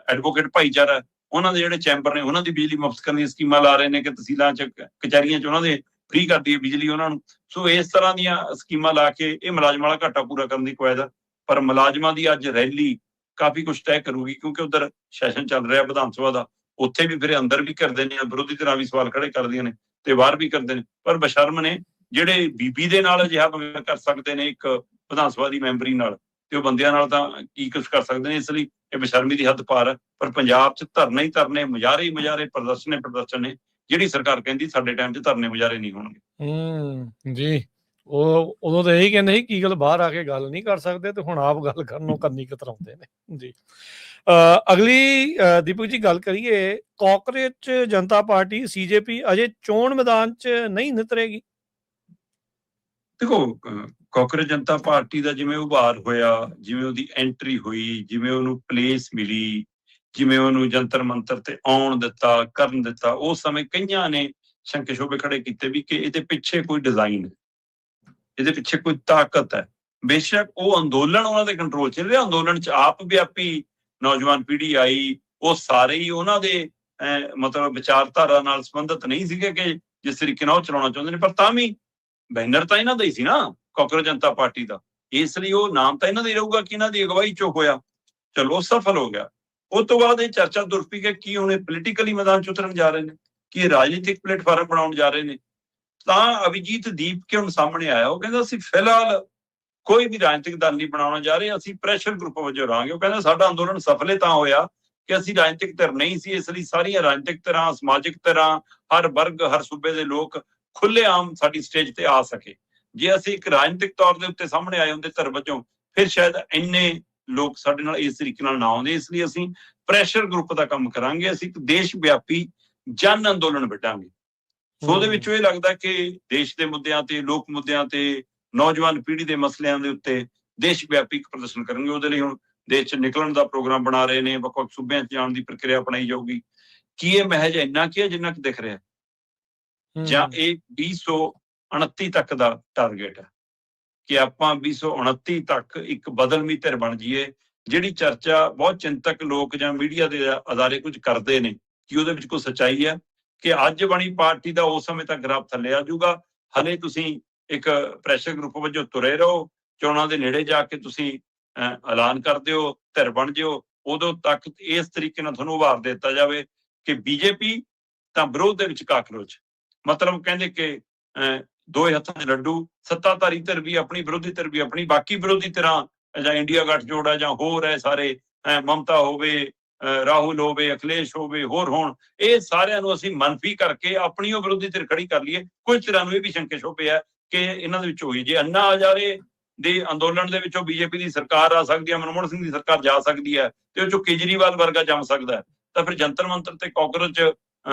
ਐਡਵੋਕੇਟ ਭਾਈਚਾਰਾ ਉਹਨਾਂ ਦੇ ਜਿਹੜੇ ਚੈਂਬਰ ਨੇ ਉਹਨਾਂ ਦੀ ਬਿਜਲੀ ਮੁਫਤ ਕਰਨ ਦੀਆਂ ਸਕੀਮਾਂ ਲਾ ਰਹੇ ਨੇ ਕਿ ਤਹਿਸੀਲਾਂ 'ਚ ਕਚਹਿਰੀਆਂ 'ਚ ਉਹਨਾਂ ਦੇ ਫ੍ਰੀ ਕਰਦੀ ਹੈ ਬਿਜਲੀ ਉਹਨਾਂ ਨੂੰ। ਸੋ ਇਸ ਤਰ੍ਹਾਂ ਦੀਆਂ ਸਕੀਮਾਂ ਲਾ ਕੇ ਇਹ ਮੁਲਾਜ਼ਮਾਂ ਵਾਲਾ ਘਾਟਾ ਪੂਰਾ ਕਰਨ ਦੀ ਕਵਾਇਦ ਆ। ਪਰ ਮੁਲਾਜ਼ਮਾਂ ਦੀ ਅੱਜ ਰੈਲੀ ਕਾਫੀ ਕੁਝ ਤੈਅ ਕਰੂਗੀ, ਕਿਉਂਕਿ ਉਧਰ ਸੈਸ਼ਨ ਚੱਲ ਰਿਹਾ ਵਿਧਾਨ ਸਭਾ ਦਾ, ਉੱਥੇ ਵੀ ਫਿਰ ਅੰਦਰ ਵੀ ਕਰਦੇ ਨੇ, ਵਿਰੋਧੀ ਧਿਰਾਂ ਵੀ ਸਵਾਲ ਖੜੇ ਕਰਦੀਆਂ ਨੇ ਤੇ ਬਾਹਰ ਵੀ ਕਰਦੇ ਨੇ। ਪਰ ਬਸ਼ਰਮ ਨੇ ਜਿਹੜੇ ਬੀਬੀ ਦੇ ਨਾਲ ਅਜਿਹਾ ਕਰ ਸਕਦੇ ਨੇ ਇੱਕ ਵਿਧਾਨ ਸਭਾ ਦੀ ਮੈਂਬਰੀ ਨਾਲ, ਤੇ ਉਹ ਬੰਦਿਆਂ ਨਾਲ ਤਾਂ ਕੀ ਕੁਝ ਕਰ ਸਕਦੇ ਨੇ। ਇਸ ਲਈ ਇਹ ਬੇਸ਼ਰਮੀ ਦੀ ਹੱਦ ਪਾਰ ਹੈ। ਪਰ ਪੰਜਾਬ 'ਚ ਧਰਨੇ ਹੀ ਧਰਨੇ, ਮੁਜ਼ਾਹਰੇ ਹੀ ਮੁਜ਼ਾਹਰੇ, ਪ੍ਰਦਰਸ਼ਨ ਹੀ ਪ੍ਰਦਰਸ਼ਨ ਨੇ। ਜਿਹੜੀ ਸਰਕਾਰ ਕਹਿੰਦੀ ਸਾਡੇ ਟਾਈਮ 'ਚ ਧਰਨੇ ਮੁਜ਼ਾਹਰੇ ਨਹੀਂ ਹੋਣਗੇ। ਜੀ, ਉਹ ਉਦੋਂ ਤਾਂ ਇਹੀ ਕਹਿੰਦੇ ਸੀ ਕੀ ਗੱਲ ਬਾਹਰ ਆ ਕੇ ਗੱਲ ਨਹੀਂ ਕਰ ਸਕਦੇ, ਤੇ ਹੁਣ ਆਪ ਗੱਲ ਕਰਨ ਨੂੰ ਕੰਨੀ ਕਤਰਾਉਂਦੇ ਨੇ ਜੀ। ਅਗਲੀ ਦੀਪਕ ਜੀ ਗੱਲ ਕਰੀਏ, ਕਾਂਗਰਸ ਜਨਤਾ ਪਾਰਟੀ CJP ਅਜੇ ਚੋਣ ਮੈਦਾਨ 'ਚ ਨਹੀਂ ਨਿਤਰੇਗੀ। ਦੇਖੋ, ਕਾਂਗਰਸ ਜਨਤਾ ਪਾਰਟੀ ਦਾ ਜਿਵੇਂ ਉਭਾਰ ਹੋਇਆ, ਜਿਵੇਂ ਉਹਦੀ ਐਂਟਰੀ ਹੋਈ, ਜਿਵੇਂ ਉਹਨੂੰ ਪਲੇਸ ਮਿਲੀ, ਜਿਵੇਂ ਉਹਨੂੰ ਜੰਤਰ ਮੰਤਰ ਤੇ ਆਉਣ ਦਿੱਤਾ, ਕਰਨ ਦਿੱਤਾ, ਉਸ ਸਮੇਂ ਕਈਆਂ ਨੇ ਸ਼ੰਕੇ ਸ਼ੋਭੇ ਖੜੇ ਕੀਤੇ ਵੀ ਕਿ ਇਹਦੇ ਪਿੱਛੇ ਕੋਈ ਡਿਜ਼ਾਈਨ ਹੈ, ਇਹਦੇ ਪਿੱਛੇ ਕੋਈ ਤਾਕਤ ਹੈ। ਬੇਸ਼ੱਕ ਉਹ ਅੰਦੋਲਨ ਉਹਨਾਂ ਦੇ ਕੰਟਰੋਲ 'ਚ ਰਿਹਾ, ਅੰਦੋਲਨ 'ਚ ਆਪ ਵਿਆਪੀ ਨੌਜਵਾਨ ਪੀੜ੍ਹੀ ਆਈ, ਉਹ ਸਾਰੇ ਹੀ ਉਹਨਾਂ ਦੇ ਮਤਲਬ ਵਿਚਾਰਧਾਰਾ ਨਾਲ ਸੰਬੰਧਿਤ ਨਹੀਂ ਸੀਗੇ ਕਿ ਜਿਸ ਤਰੀਕੇ ਨਾਲ ਉਹ ਚਲਾਉਣਾ ਚਾਹੁੰਦੇ ਨੇ। ਪਰ ਤਾਂ ਵੀ ਬੈਨਰ ਤਾਂ ਇਹਨਾਂ ਦਾ ਹੀ ਸੀ ਨਾ, ਕਾਂਗਰਸ ਜਨਤਾ ਪਾਰਟੀ ਦਾ, ਇਸ ਲਈ ਉਹ ਨਾਮ ਤਾਂ ਇਹਨਾਂ ਦਾ ਹੀ ਰਹੂਗਾ ਕਿ ਇਹਨਾਂ ਦੀ ਅਗਵਾਈ 'ਚੋਂ ਹੋਇਆ। ਚਲੋ, ਸਫਲ ਹੋ ਗਿਆ। ਉਸ ਤੋਂ ਬਾਅਦ ਇਹ ਚਰਚਾ ਤੁਰ ਪਈ ਕਿ ਕੀ ਹੁਣ ਇਹ ਪੋਲੀਟੀਕਲੀ ਮੈਦਾਨ 'ਚ ਉਤਰਨ ਜਾ ਰਹੇ ਨੇ, ਕੀ ਇਹ ਰਾਜਨੀਤਿਕ ਪਲੇਟਫਾਰਮ ਬਣਾਉਣ ਜਾ ਰਹੇ ਨੇ। ਤਾਂ ਅਭਿਜੀਤ ਦੀਪਕੇ ਹੁਣ ਸਾਹਮਣੇ ਆਇਆ, ਉਹ ਕਹਿੰਦਾ ਅਸੀਂ ਫਿਲਹਾਲ ਕੋਈ ਵੀ ਰਾਜਨੀਤਿਕ ਦਲ ਨਹੀਂ ਬਣਾਉਣਾ ਜਾ ਰਹੇ, ਅਸੀਂ ਪ੍ਰੈਸ਼ਰ ਗਰੁੱਪ ਵਜੋਂ ਰਹਾਂਗੇ। ਉਹ ਕਹਿੰਦਾ ਸਾਡਾ ਅੰਦੋਲਨ ਸਫਲ ਤਾਂ ਹੋਇਆ ਕਿ ਅਸੀਂ ਰਾਜਨੀਤਿਕ ਧਿਰ ਨਹੀਂ ਸੀ, ਇਸ ਲਈ ਸਾਰੀਆਂ ਰਾਜਨੀਤਿਕ ਧਿਰਾਂ, ਸਮਾਜਿਕ ਧਿਰਾਂ, ਹਰ ਵਰਗ, ਹਰ ਸੂਬੇ ਦੇ ਲੋਕ ਖੁੱਲ੍ਹੇਆਮ ਸਾਡੀ ਸਟੇਜ ਤੇ ਆ ਸਕੇ। ਜੇ ਅਸੀਂ ਇੱਕ ਰਾਜਨੀਤਿਕ ਤੌਰ ਦੇ ਉੱਤੇ ਸਾਹਮਣੇ ਆਏ ਹੁੰਦੇ ਧਿਰ ਵਜੋਂ, ਫਿਰ ਸ਼ਾਇਦ ਇੰਨੇ ਲੋਕ ਸਾਡੇ ਨਾਲ ਇਸ ਤਰੀਕੇ ਨਾਲ ਨਾ ਆਉਂਦੇ। ਇਸ ਲਈ ਅਸੀਂ ਪ੍ਰੈਸ਼ਰ ਗਰੁੱਪ ਦਾ ਕੰਮ ਕਰਾਂਗੇ, ਅਸੀਂ ਇੱਕ ਦੇਸ਼ ਵਿਆਪੀ ਜਨ ਅੰਦੋਲਨ ਵਿੱਢਾਂਗੇ। ਸੋ ਉਹਦੇ ਵਿੱਚੋਂ ਇਹ ਲੱਗਦਾ ਕਿ ਦੇਸ਼ ਦੇ ਮੁੱਦਿਆਂ ਤੇ, ਲੋਕ ਮੁੱਦਿਆਂ ਤੇ, ਨੌਜਵਾਨ ਪੀੜ੍ਹੀ ਦੇ ਮਸਲਿਆਂ ਦੇ ਉੱਤੇ ਦੇਸ਼ ਵਿਆਪੀ ਇੱਕ ਪ੍ਰਦਰਸ਼ਨ ਕਰਨਗੇ। ਉਹਦੇ ਲਈ ਹੁਣ ਦੇਸ਼ 'ਚ ਨਿਕਲਣ ਦਾ ਪ੍ਰੋਗਰਾਮ ਬਣਾ ਰਹੇ ਨੇ, ਵੱਖ-ਵੱਖ ਸੂਬਿਆਂ 'ਚ ਜਾਣ ਦੀ ਪ੍ਰਕਿਰਿਆ ਅਪਣਾਈ ਜਾਊਗੀ। ਕੀ ਇਹ ਮਹਿਜ ਇੰਨਾ ਕੀ ਹੈ ਜਿੰਨਾ ਕੁ ਦਿਖ ਰਿਹਾ, ਜਾਂ ਇਹ 2029 ਤੱਕ ਦਾ ਟਾਰਗੇਟ ਹੈ ਕਿ ਆਪਾਂ 2029 ਤੱਕ ਇੱਕ ਬਦਲਵੀਂ ਧਿਰ ਬਣ ਜਾਈਏ। ਜਿਹੜੀ ਚਰਚਾ ਬਹੁਤ ਚਿੰਤਕ ਲੋਕ ਜਾਂ ਮੀਡੀਆ ਦੇ ਅਦਾਰੇ ਕੁਝ ਕਰਦੇ ਨੇ ਕਿ ਉਹਦੇ ਵਿੱਚ ਕੋਈ ਸੱਚਾਈ ਹੈ ਕਿ ਅੱਜ ਬਣੀ ਪਾਰਟੀ ਦਾ ਉਸ ਸਮੇਂ ਤੱਕ ਗ੍ਰਾਫ ਥੱਲੇ ਆ ਜਾਊਗਾ, ਹਲੇ ਤੁਸੀਂ ਇੱਕ ਪ੍ਰੈਸ਼ਰ ਗਰੁੱਪ ਵਜੋਂ ਤੁਰੇ ਰਹੋ, ਚੋਣਾਂ ਦੇ ਨੇੜੇ ਜਾ ਕੇ ਤੁਸੀਂ ਐਲਾਨ ਕਰ ਦਿਓ, ਧਿਰ ਬਣ ਜਿਓ, ਉਦੋਂ ਤੱਕ ਇਸ ਤਰੀਕੇ ਨਾਲ ਤੁਹਾਨੂੰ ਉਭਾਰ ਦਿੱਤਾ ਜਾਵੇ ਕਿ BJP ਤਾਂ ਵਿਰੋਧ ਦੇ ਵਿੱਚ ਕਾਕਰੋਚ। ਮਤਲਬ ਕਹਿੰਦੇ ਕਿ ਦੋਏ ਹੱਥਾਂ 'ਚ ਲੱਡੂ, ਸੱਤਾਧਾਰੀ ਧਿਰ ਵੀ ਆਪਣੀ, ਵਿਰੋਧੀ ਧਿਰ ਵੀ ਆਪਣੀ, ਬਾਕੀ ਵਿਰੋਧੀ ਧਿਰਾਂ ਜਾਂ ਇੰਡੀਆ ਗੱਠਜੋੜ ਹੈ ਜਾਂ ਹੋਰ ਹੈ ਸਾਰੇ, ਮਮਤਾ ਹੋਵੇ, ਰਾਹੁਲ ਹੋਵੇ, ਅਖਿਲੇਸ਼ ਹੋਵੇ, ਹੋਰ ਹੋਣ, ਇਹ ਸਾਰਿਆਂ ਨੂੰ ਅਸੀਂ ਮੰਨਫੀ ਕਰਕੇ ਆਪਣੀ ਉਹ ਵਿਰੋਧੀ ਧਿਰ ਖੜੀ ਕਰ ਲਈਏ। ਕੁਝ ਧਿਰਾਂ ਨੂੰ ਇਹ ਵੀ ਸ਼ੰਕੇ ਸ਼ੋਭੇ ਹੈ ਕਿ ਇਹਨਾਂ ਦੇ ਵਿੱਚ ਹੋਈ ਜੇ ਅੰਨਾ ਹਜ਼ਾਰੇ ਦੇ ਅੰਦੋਲਨ ਦੇ ਵਿੱਚੋਂ BJP ਦੀ ਸਰਕਾਰ ਆ ਸਕਦੀ ਹੈ, ਮਨਮੋਹਨ ਸਿੰਘ ਦੀ ਸਰਕਾਰ ਜਾ ਸਕਦੀ ਹੈ, ਤੇ ਉਹ 'ਚੋਂ ਕੇਜਰੀਵਾਲ ਵਰਗਾ ਜੰਮ ਸਕਦਾ ਹੈ, ਤਾਂ ਫਿਰ ਜੰਤਰ ਮੰਤਰ ਤੇ ਕਾਂਗਰਸ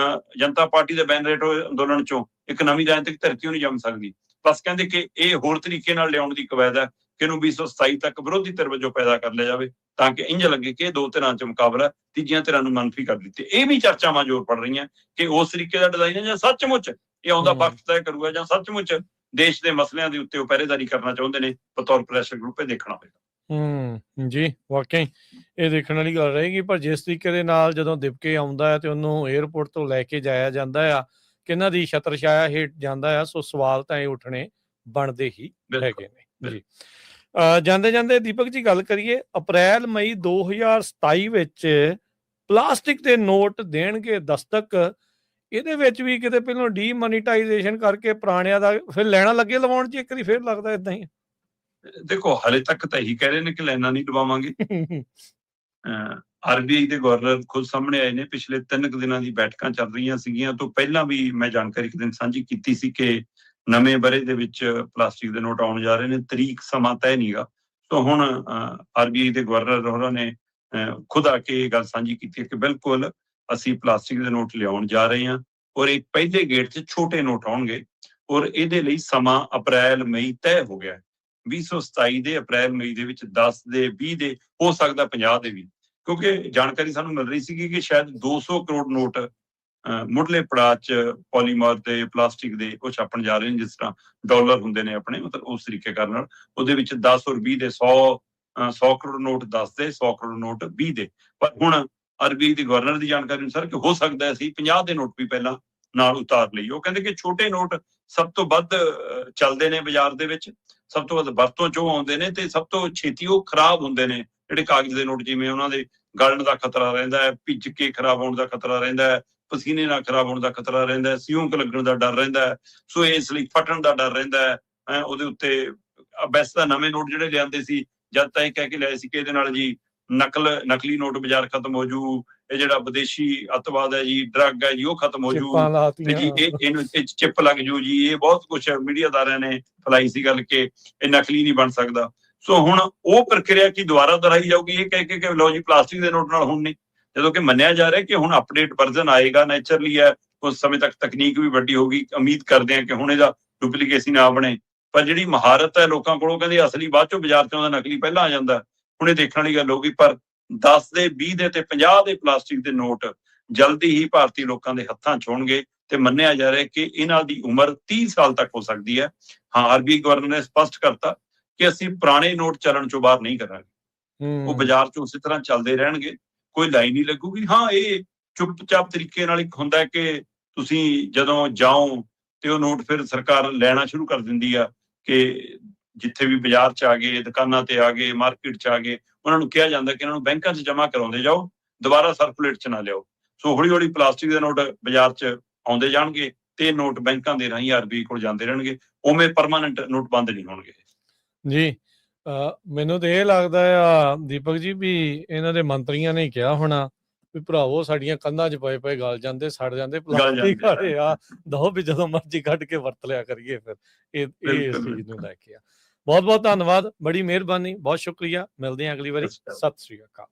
ਜਨਤਾ ਪਾਰਟੀ ਦੇ ਬੈਨਰ ਹੇਠ ਅੰਦੋਲਨ 'ਚੋਂ ਇੱਕ ਨਵੀਂ ਰਾਜਨੀਤਿਕ ਧਿਰ ਕਿਉਂ ਨਹੀਂ ਜੰਮ ਸਕਦੀ। ਬਸ ਕਹਿੰਦੇ ਕਿ ਇਹ ਹੋਰ ਤਰੀਕੇ ਨਾਲ ਲਿਆਉਣ ਦੀ ਕਵਾਇਦ ਹੈ ਕਿ ਇਹਨੂੰ 2027 ਤੱਕ ਵਿਰੋਧੀ ਧਿਰ ਵਜੋਂ ਪੈਦਾ ਕਰ ਲਿਆ ਜਾਵੇ, ਤਾਂ ਕਿ ਇੰਝ ਲੱਗੇ ਕਿ ਇਹ ਦੋ ਧਿਰਾਂ 'ਚ ਮੁਕਾਬਲਾ, ਤੀਜੀਆਂ ਧਿਰਾਂ ਨੂੰ ਮੰਨਫੀ ਕਰ ਦਿੱਤੇ। ਇਹ ਵੀ ਚਰਚਾਵਾਂ ਜ਼ੋਰ ਪੜ ਰਹੀਆਂ ਕਿ ਉਸ ਤਰੀਕੇ ਦਾ ਡਿਜ਼ਾਈਨ ਹੈ ਜਾਂ ਸੱਚਮੁੱਚ ਇਹ ਆਉਂਦਾ ਵਕਤ ਤੈਅ ਕਰੂਗਾ, ਜਾਂ ਸੱਚਮੁੱਚ ਦੇਸ਼ ਦੇ ਮਸਲਿਆਂ ਦੇ ਉੱਤੇ ਉਹ ਪਹਿਰੇਦਾਰੀ ਕਰਨਾ ਚਾਹੁੰਦੇ ਨੇ ਬਤੌਰ ਪ੍ਰੈਸ਼ਰ ਗਰੁੱਪ। ਇਹ ਦੇਖਣਾ ਹੋਵੇਗਾ। ਜੀ, ਵਾਕਈ ਇਹ ਦੇਖਣ ਵਾਲੀ ਗੱਲ ਰਹੇਗੀ। ਪਰ ਜਿਸ ਤਰੀਕੇ ਦੇ ਨਾਲ ਜਦੋਂ ਦਿਪਕੇ ਆਉਂਦਾ ਹੈ ਤੇ ਉਹਨੂੰ 에ਅਰਪੋਰਟ ਤੋਂ ਲੈ ਕੇ ਜਾਇਆ ਜਾਂਦਾ ਆ, ਕਿਹਨਾਂ ਦੀ ਛਤਰ ਛਾਇਆ ਹੇਠ ਜਾਂਦਾ ਆ, ਸੋ ਸਵਾਲ ਤਾਂ ਇਹ ਉੱਠਣੇ ਬਣਦੇ ਹੀ ਹੈਗੇ ਨੇ ਜੀ। ਜਾਂਦੇ ਜਾਂਦੇ ਦੀਪਕ ਜੀ ਗੱਲ ਕਰੀਏ, ਅਪ੍ਰੈਲ ਮਈ 2027 ਵਿੱਚ ਪਲਾਸਟਿਕ ਦੇ ਨੋਟ ਦੇਣਗੇ ਦਸਤਕ। ਇਹਦੇ ਵਿੱਚ ਵੀ ਕਿਤੇ ਪਹਿਲਾਂ ਡੀਮੋਨੀਟਾਈਜੇਸ਼ਨ ਕਰਕੇ ਪੁਰਾਣਿਆਂ ਦਾ ਫਿਰ ਲੈਣਾ ਲੱਗੇ ਲਵਾਉਣ 'ਚ, ਇੱਕ ਵਾਰੀ ਫਿਰ ਲੱਗਦਾ ਏਦਾਂ ਹੀ। ਦੇਖੋ, ਹਾਲੇ ਤੱਕ ਤਾਂ ਇਹੀ ਕਹਿ ਰਹੇ ਨੇ ਕਿ ਲਾਈਨਾਂ ਨਹੀਂ ਲਵਾਵਾਂਗੇ। ਆਰਬੀਆਈ ਦੇ ਗਵਰਨਰ ਖੁਦ ਸਾਹਮਣੇ ਆਏ ਨੇ। ਪਿਛਲੇ 3 ਕੁ ਦਿਨਾਂ ਦੀ ਬੈਠਕਾਂ ਚੱਲ ਰਹੀਆਂ ਸੀਗੀਆਂ ਤੋਂ ਪਹਿਲਾਂ ਵੀ ਮੈਂ ਜਾਣਕਾਰੀ ਇੱਕ ਦਿਨ ਸਾਂਝੀ ਕੀਤੀ ਸੀ ਕਿ ਨਵੇਂ ਵਰ੍ਹੇ ਦੇ ਵਿੱਚ ਪਲਾਸਟਿਕ ਦੇ ਨੋਟ ਆਉਣ ਜਾ ਰਹੇ ਨੇ। ਤਰੀਕ ਸਮਾਂ ਤੈਅ ਨੀਗਾ। ਸੋ ਹੁਣ ਆਰਬੀਆਈ ਦੇ ਗਵਰਨਰ ਹੋਰਾਂ ਨੇ ਖੁਦ ਆ ਕੇ ਇਹ ਗੱਲ ਸਾਂਝੀ ਕੀਤੀ ਹੈ ਕਿ ਬਿਲਕੁਲ ਅਸੀਂ ਪਲਾਸਟਿਕ ਦੇ ਨੋਟ ਲਿਆਉਣ ਜਾ ਰਹੇ ਹਾਂ ਔਰ ਇਹ ਪਹਿਲੇ ਗੇੜ 'ਚ ਛੋਟੇ ਨੋਟ ਆਉਣਗੇ ਔਰ ਇਹਦੇ ਲਈ ਸਮਾਂ ਅਪ੍ਰੈਲ ਮਈ ਤੈਅ ਹੋ ਗਿਆ। 2027 ਦੇ ਅਪ੍ਰੈਲ ਮਈ ਦੇ ਵਿੱਚ 10 ਦੇ 20 ਦੇ ਹੋ ਸਕਦਾ 50 ਦੇ ਵੀ, ਕਿਉਂਕਿ ਜਾਣਕਾਰੀ ਸਾਨੂੰ ਮਿਲ ਰਹੀ ਸੀਗੀ ਕਿ ਸ਼ਾਇਦ 200 ਕਰੋੜ ਨੋਟ ਮੁੱਢਲੇ ਪੜਾਅ 'ਚ ਪੋਲੀਮਰ ਦੇ ਪਲਾਸਟਿਕ ਦੇ ਉਹ ਛਾਪਣ ਜਾ ਰਹੇ ਨੇ, ਜਿਸ ਤਰ੍ਹਾਂ ਡਾਲਰ ਹੁੰਦੇ ਨੇ ਆਪਣੇ, ਮਤਲਬ ਉਸ ਤਰੀਕੇ ਕਰਨ ਨਾਲ ਉਹਦੇ ਵਿੱਚ 10 ਔਰ 20 ਦੇ 100 ਕਰੋੜ ਨੋਟ 10 ਦੇ 100 ਕਰੋੜ ਨੋਟ 20 ਦੇ। ਪਰ ਹੁਣ ਆਰਬੀਆਈ ਦੇ ਗਵਰਨਰ ਦੀ ਜਾਣਕਾਰੀ ਅਨੁਸਾਰ ਕਿ ਹੋ ਸਕਦਾ ਹੈ ਅਸੀਂ 50 ਦੇ ਨੋਟ ਵੀ ਪਹਿਲਾਂ ਨਾਲ ਉਤਾਰ ਲਈਏ। ਉਹ ਕਹਿੰਦੇ ਕਿ ਛੋਟੇ ਨੋਟ ਸਭ ਤੋਂ ਵੱਧ ਚੱਲਦੇ ਨੇ ਬਾਜ਼ਾਰ ਦੇ ਵਿੱਚ, ਸਭ ਤੋਂ ਵੱਧ ਵਰਤੋਂ 'ਚੋਂ ਆਉਂਦੇ ਨੇ ਤੇ ਸਭ ਤੋਂ ਛੇਤੀ ਉਹ ਖਰਾਬ ਹੁੰਦੇ ਨੇ। ਜਿਹੜੇ ਕਾਗਜ਼ ਦੇ ਨੋਟ ਜਿਵੇਂ ਉਹਨਾਂ ਦੇ ਗਲਣ ਦਾ ਖਤਰਾ ਰਹਿੰਦਾ ਹੈ, ਭਿੱਜ ਕੇ ਖਰਾਬ ਹੋਣ ਦਾ ਖਤਰਾ ਰਹਿੰਦਾ ਹੈ, ਪਸੀਨੇ ਨਾਲ ਖਰਾਬ ਹੋਣ ਦਾ ਖਤਰਾ ਰਹਿੰਦਾ ਹੈ, ਸਿਉਂਕ ਲੱਗਣ ਦਾ ਡਰ ਰਹਿੰਦਾ ਹੈ, ਸੋ ਇਸ ਲਈ ਫਟਣ ਦਾ ਡਰ ਰਹਿੰਦਾ ਹੈ। ਉਹਦੇ ਉੱਤੇ ਵੈਸੇ ਤਾਂ ਨਵੇਂ ਨੋਟ ਜਿਹੜੇ ਲਿਆਂਦੇ ਸੀ ਜਦ ਤਾਂ ਇਹ ਕਹਿ ਕੇ ਲਿਆਏ ਸੀ ਕਿ ਇਹਦੇ ਨਾਲ ਜੀ ਨਕਲੀ ਨੋਟ ਬਾਜ਼ਾਰ ਖਤਮ ਹੋ ਜੂ, ਇਹ ਜਿਹੜਾ ਵਿਦੇਸ਼ੀ ਅੱਤਵਾਦ ਹੈ ਜੀ, ਡਰੱਗ ਹੈ ਜੀ, ਉਹ ਖਤਮ ਹੋ ਜੂ ਤੇ ਜੀ ਇਹਨੂੰ ਇਹ ਚਿੱਪ ਲੱਗ ਜੂ ਜੀ, ਇਹ ਬਹੁਤ ਕੁਛ ਮੀਡੀਆਦਾਰਾਂ ਨੇ ਫੈਲਾਈ ਸੀ ਗੱਲ ਕਿ ਇਹ ਨਕਲੀ ਨਹੀਂ ਬਣ ਸਕਦਾ। ਸੋ ਹੁਣ ਉਹ ਪ੍ਰਕਿਰਿਆ ਕੀ ਦੁਬਾਰਾ ਦੁਹਰਾਈ ਜਾਊਗੀ ਇਹ ਕਹਿ ਕੇ ਕਿ ਲਓ ਜੀ ਪਲਾਸਟਿਕ ਦੇ ਨੋਟ ਨਾਲ ਹੁਣ ਨਹੀਂ, ਜਦੋਂ ਕਿ ਮੰਨਿਆ ਜਾ ਰਿਹਾ ਕਿ ਹੁਣ ਅਪਡੇਟ ਵਰਜ਼ਨ ਆਏਗਾ, ਨੈਚੁਰਲੀ ਹੈ, ਉਸ ਸਮੇਂ ਤੱਕ ਤਕਨੀਕ ਵੀ ਵੱਡੀ ਹੋਊਗੀ। ਉਮੀਦ ਕਰਦੇ ਹਾਂ ਕਿ ਹੁਣ ਇਹਦਾ ਡੁਪਲੀਕੇਸੀ ਨਾ ਬਣੇ। ਪਰ ਜਿਹੜੀ ਮਹਾਰਤ ਹੈ ਲੋਕਾਂ ਕੋਲੋਂ, ਕਹਿੰਦੇ ਅਸਲੀ ਬਾਅਦ ਚੋਂ ਬਾਜ਼ਾਰ 'ਚ ਆਉਂਦਾ, ਨਕਲੀ ਪਹਿਲਾਂ ਆ ਜਾਂਦਾ। ਹੁਣ ਇਹ ਦੇਖਣ ਵਾਲੀ ਗੱਲ ਹੋਊਗੀ। ਪਰ 10 ਦੇ 20 ਦੇ ਤੇ 50 ਦੇ ਪਲਾਸਟਿਕ ਦੇ ਨੋਟ ਜਲਦੀ ਹੀ ਭਾਰਤੀ ਲੋਕਾਂ ਦੇ ਹੱਥਾਂ 'ਚ ਹੋਣਗੇ ਤੇ ਮੰਨਿਆ ਜਾ ਰਿਹਾ ਕਿ ਇਹਨਾਂ ਦੀ ਉਮਰ 30 ਸਾਲ ਤੱਕ ਹੋ ਸਕਦੀ ਹੈ। ਹਾਂ, ਆਰਬੀਆਈ ਗਵਰਨਰ ਨੇ ਸਪਸ਼ਟ ਕਰਤਾ ਕਿ ਅਸੀਂ ਪੁਰਾਣੇ ਨੋਟ ਚੱਲਣ ਚੋਂ ਬਾਹਰ ਨਹੀਂ ਕਰਾਂਗੇ। ਉਹ ਬਾਜ਼ਾਰ 'ਚ ਉਸੇ ਤਰ੍ਹਾਂ ਚੱਲਦੇ ਰਹਿਣਗੇ, ਕੋਈ ਲਾਈਨ ਨਹੀਂ ਲੱਗੂਗੀ। ਹਾਂ, ਇਹ ਚੁੱਪਚਾਪ ਤਰੀਕੇ ਨਾਲ ਇੱਕ ਹੁੰਦਾ ਕਿ ਤੁਸੀਂ ਜਦੋਂ ਜਾਓ ਤੇ ਉਹ ਨੋਟ ਫਿਰ ਸਰਕਾਰ ਲੈਣਾ ਸ਼ੁਰੂ ਕਰ ਦਿੰਦੀ ਆ ਕਿ ਜਿੱਥੇ ਵੀ ਬਾਜ਼ਾਰ 'ਚ ਆ ਗਏ, ਦੁਕਾਨਾਂ ਤੇ ਆ ਗਏ, ਮਾਰਕੀਟ 'ਚ ਆ ਗਏ, ਉਹਨਾਂ ਨੂੰ ਕਿਹਾ ਜਾਂਦਾ ਕਿ ਇਹਨਾਂ ਨੂੰ ਬੈਂਕਾਂ 'ਚ ਜਮ੍ਹਾਂ ਕਰਾਉਂਦੇ ਜਾਓ, ਦੁਬਾਰਾ ਸਰਕੂਲੇਟ 'ਚ ਨਾ ਲਿਆਓ। ਸੋ ਹੌਲੀ ਹੌਲੀ ਪਲਾਸਟਿਕ ਦੇ ਨੋਟ ਬਾਜ਼ਾਰ 'ਚ ਆਉਂਦੇ ਜਾਣਗੇ ਤੇ ਨੋਟ ਬੈਂਕਾਂ ਦੇ ਰਾਹੀਂ ਆਰਬੀਆਈ ਕੋਲ ਜਾਂਦੇ ਰਹਿਣਗੇ। ਉਵੇਂ ਪਰਮਾਨੈਂਟ ਨੋਟ ਬੰਦ ਨਹੀਂ ਹੋਣਗੇ ਜੀ। ਮੈਨੂੰ ਤਾਂ ਇਹ ਲੱਗਦਾ ਆ ਦੀਪਕ ਜੀ ਵੀ ਇਹਨਾਂ ਦੇ ਮੰਤਰੀਆਂ ਨੇ ਕਿਹਾ ਹੋਣਾ ਵੀ ਭਰਾਵੋ ਸਾਡੀਆਂ ਕੰਧਾਂ 'ਚ ਪਏ ਗਲ ਜਾਂਦੇ, ਸੜ ਜਾਂਦੇ, ਪਲਾਸਟਿਕ ਵਾਲੇ ਆ, ਦੋ ਵੀ ਜਦੋਂ ਮਰਜ਼ੀ ਕੱਢ ਕੇ ਵਰਤ ਲਿਆ ਕਰੀਏ। ਫਿਰ ਇਹ ਇਸ ਚੀਜ਼ ਨੂੰ ਲੈ ਕੇ ਆ। ਬਹੁਤ ਬਹੁਤ ਧੰਨਵਾਦ, ਬੜੀ ਮਿਹਰਬਾਨੀ, ਬਹੁਤ ਸ਼ੁਕਰੀਆ। ਮਿਲਦੇ ਹਾਂ ਅਗਲੀ ਵਾਰੀ। ਸਤਿ ਸ੍ਰੀ ਅਕਾਲ।